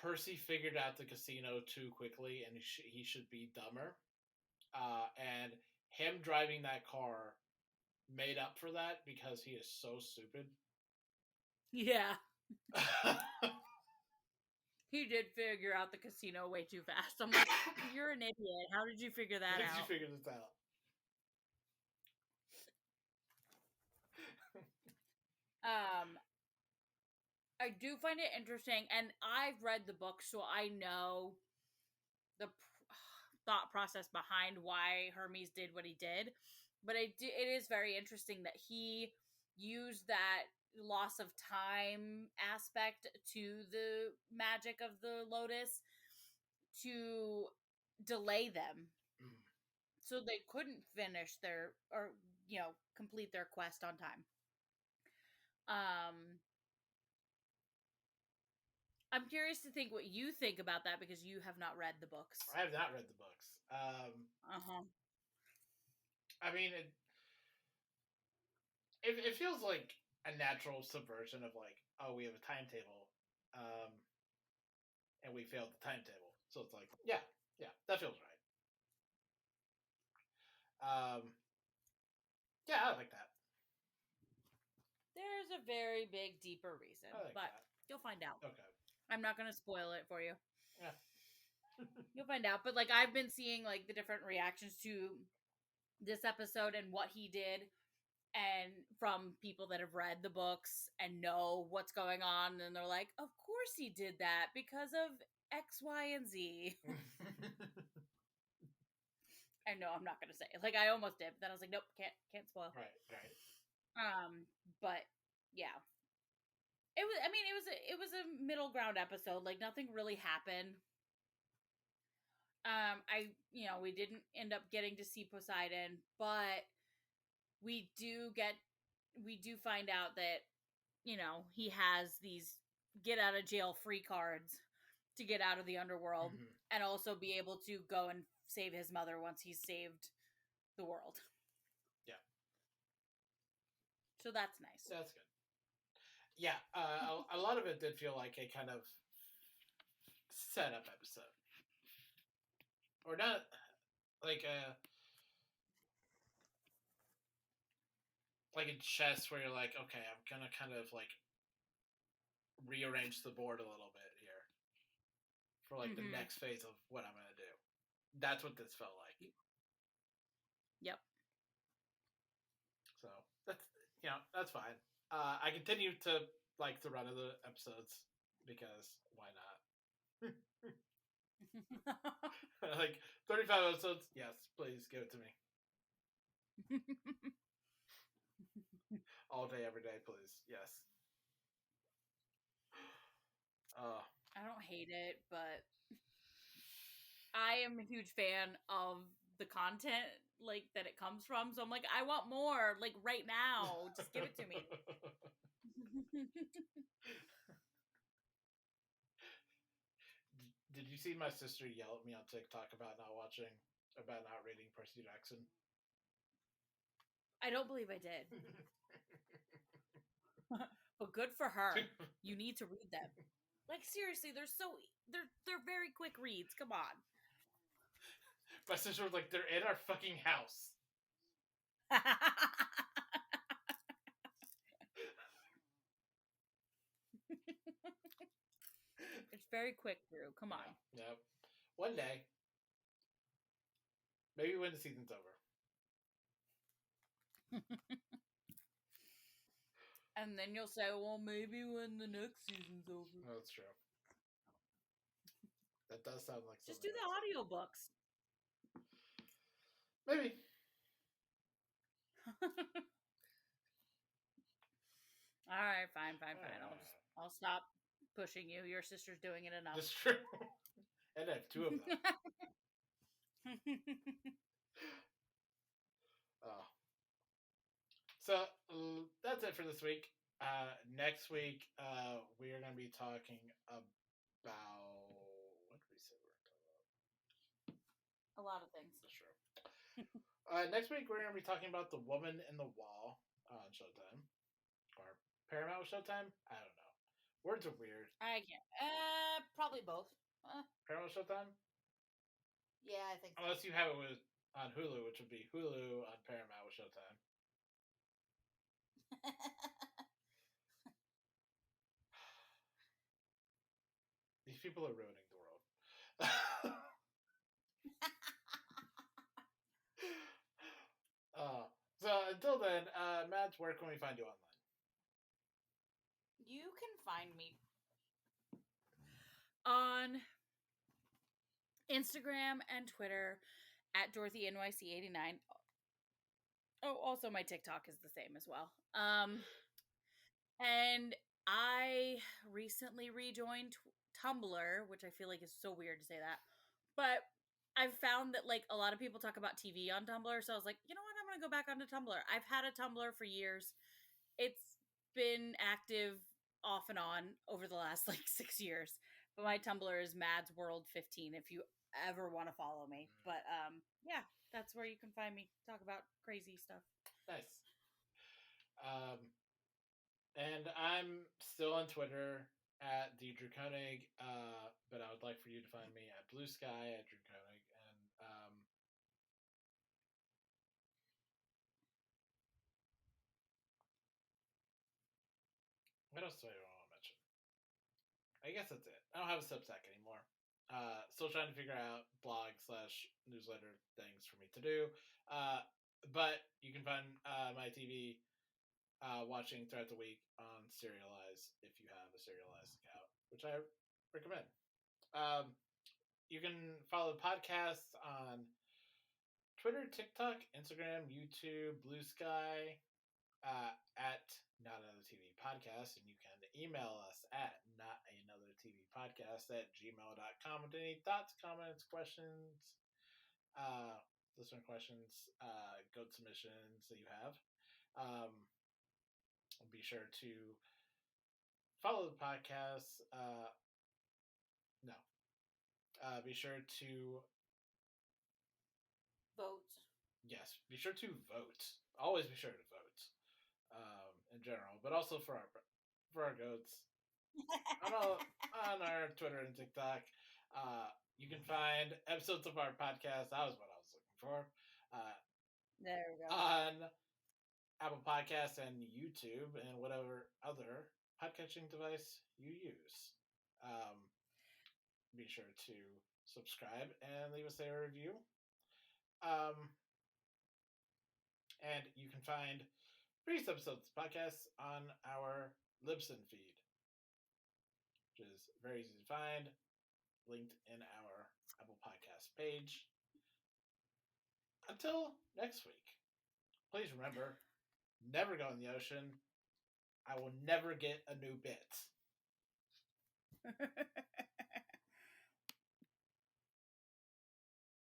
Percy figured out the casino too quickly, and he should be dumber. And him driving that car made up for that because he is so stupid. Yeah. He did figure out the casino way too fast. I'm like, you're an idiot. How did you figure that out? How did you figure this out? I do find it interesting, and I've read the book, so I know the thought process behind why Hermes did what he did. But it is very interesting that he used that loss of time aspect to the magic of the lotus to delay them, so they couldn't finish their, or you know, complete their quest on time. I'm curious to think what you think about that, because you have not read the books. I have not read the books. I mean, it feels like a natural subversion of like, oh, we have a timetable, and we failed the timetable. So it's like, yeah, that feels right. Yeah, I like that. There's a very big, deeper reason, but you'll find out. Okay. I'm not going to spoil it for you. Yeah. You'll find out. But like, I've been seeing like the different reactions to this episode and what he did, and from people that have read the books and know what's going on, and they're like, of course he did that because of X, Y, and Z. I know I'm not going to say it. Like, I almost did, but then I was like, nope, can't spoil. Right. But yeah. It was a middle ground episode. Like, nothing really happened. We didn't end up getting to see Poseidon, but we do find out that, you know, he has these get out of jail free cards to get out of the underworld, and also be able to go and save his mother once he's saved the world. Yeah. So that's nice. That's good. Yeah, a lot of it did feel like a kind of setup episode, or not like a chess where you're like, okay, I'm gonna kind of like rearrange the board a little bit here for like the next phase of what I'm gonna do. That's what this felt like. Yep. So that's fine. I continue to like the run of the episodes. because why not? Like 35 episodes, yes, please give it to me. All day, every day, please. Yes. I don't hate it, but I am a huge fan of the content like that it comes from. So I'm like, I want more, like right now. Just give it to me. Did you see my sister yell at me on TikTok about not reading Percy Jackson? I don't believe I did. But good for her. You need to read them. Like seriously, they're very quick reads. Come on. My sister was like, they're in our fucking house. It's very quick, Drew. Come on. Yep. One day. Maybe when the season's over. And then you'll say, well, maybe when the next season's over. No, that's true. That does sound like just do the audiobooks. Maybe. All right, fine. I'll stop pushing you. Your sister's doing it enough. That's true. And I have two of them. Oh. So that's it for this week. Next week, we are going to be talking about what did we say we were talking about? A lot of things. That's true. Next week, we're going to be talking about The Woman in the Wall on Showtime. Or Paramount with Showtime? I don't know. Words are weird. I can't. Probably both. Paramount with Showtime? Yeah, I think so. Unless you have it on Hulu, which would be Hulu on Paramount with Showtime. These people are ruining the world. So until then, Mads, where can we find you online? You can find me on Instagram and Twitter at DorothyNYC89. Oh, also my TikTok is the same as well. And I recently rejoined Tumblr, which I feel like is so weird to say that. But I've found that like a lot of people talk about TV on Tumblr, so I was like, you know what, I'm gonna go back onto Tumblr. I've had a Tumblr for years. It's been active off and on over the last like 6 years. But my Tumblr is Mads World 15 if you ever want to follow me. But yeah, that's where you can find me. Talk about crazy stuff. Nice. And I'm still on Twitter at the Drew Koenig, but I would like for you to find me at Blue Sky at Drew Koenig. And what else do I want to mention? I guess that's it. I don't have a Substack anymore. Still trying to figure out blog/newsletter things for me to do. But you can find my TV watching throughout the week on Serialize if you have a Serialize account, which I recommend. You can follow the podcast on Twitter, TikTok, Instagram, YouTube, Blue Sky, at Not Another TV Podcast, and you can email us at notanothertvpodcast@gmail.com with any thoughts, comments, questions, listener questions, goat submissions that you have. Be sure to follow the podcast. Be sure to vote. Yes, be sure to vote. Always be sure to vote. In general, but also for our goats on our Twitter and TikTok. You can find episodes of our podcast. That was what I was looking for. There we go. On Apple Podcasts and YouTube and whatever other podcatching device you use. Be sure to subscribe and leave us a review. And you can find previous episodes of podcasts on our Libsyn feed. which is very easy to find, linked in our Apple Podcast page. Until next week, please remember, never go in the ocean. I will never get a new bit.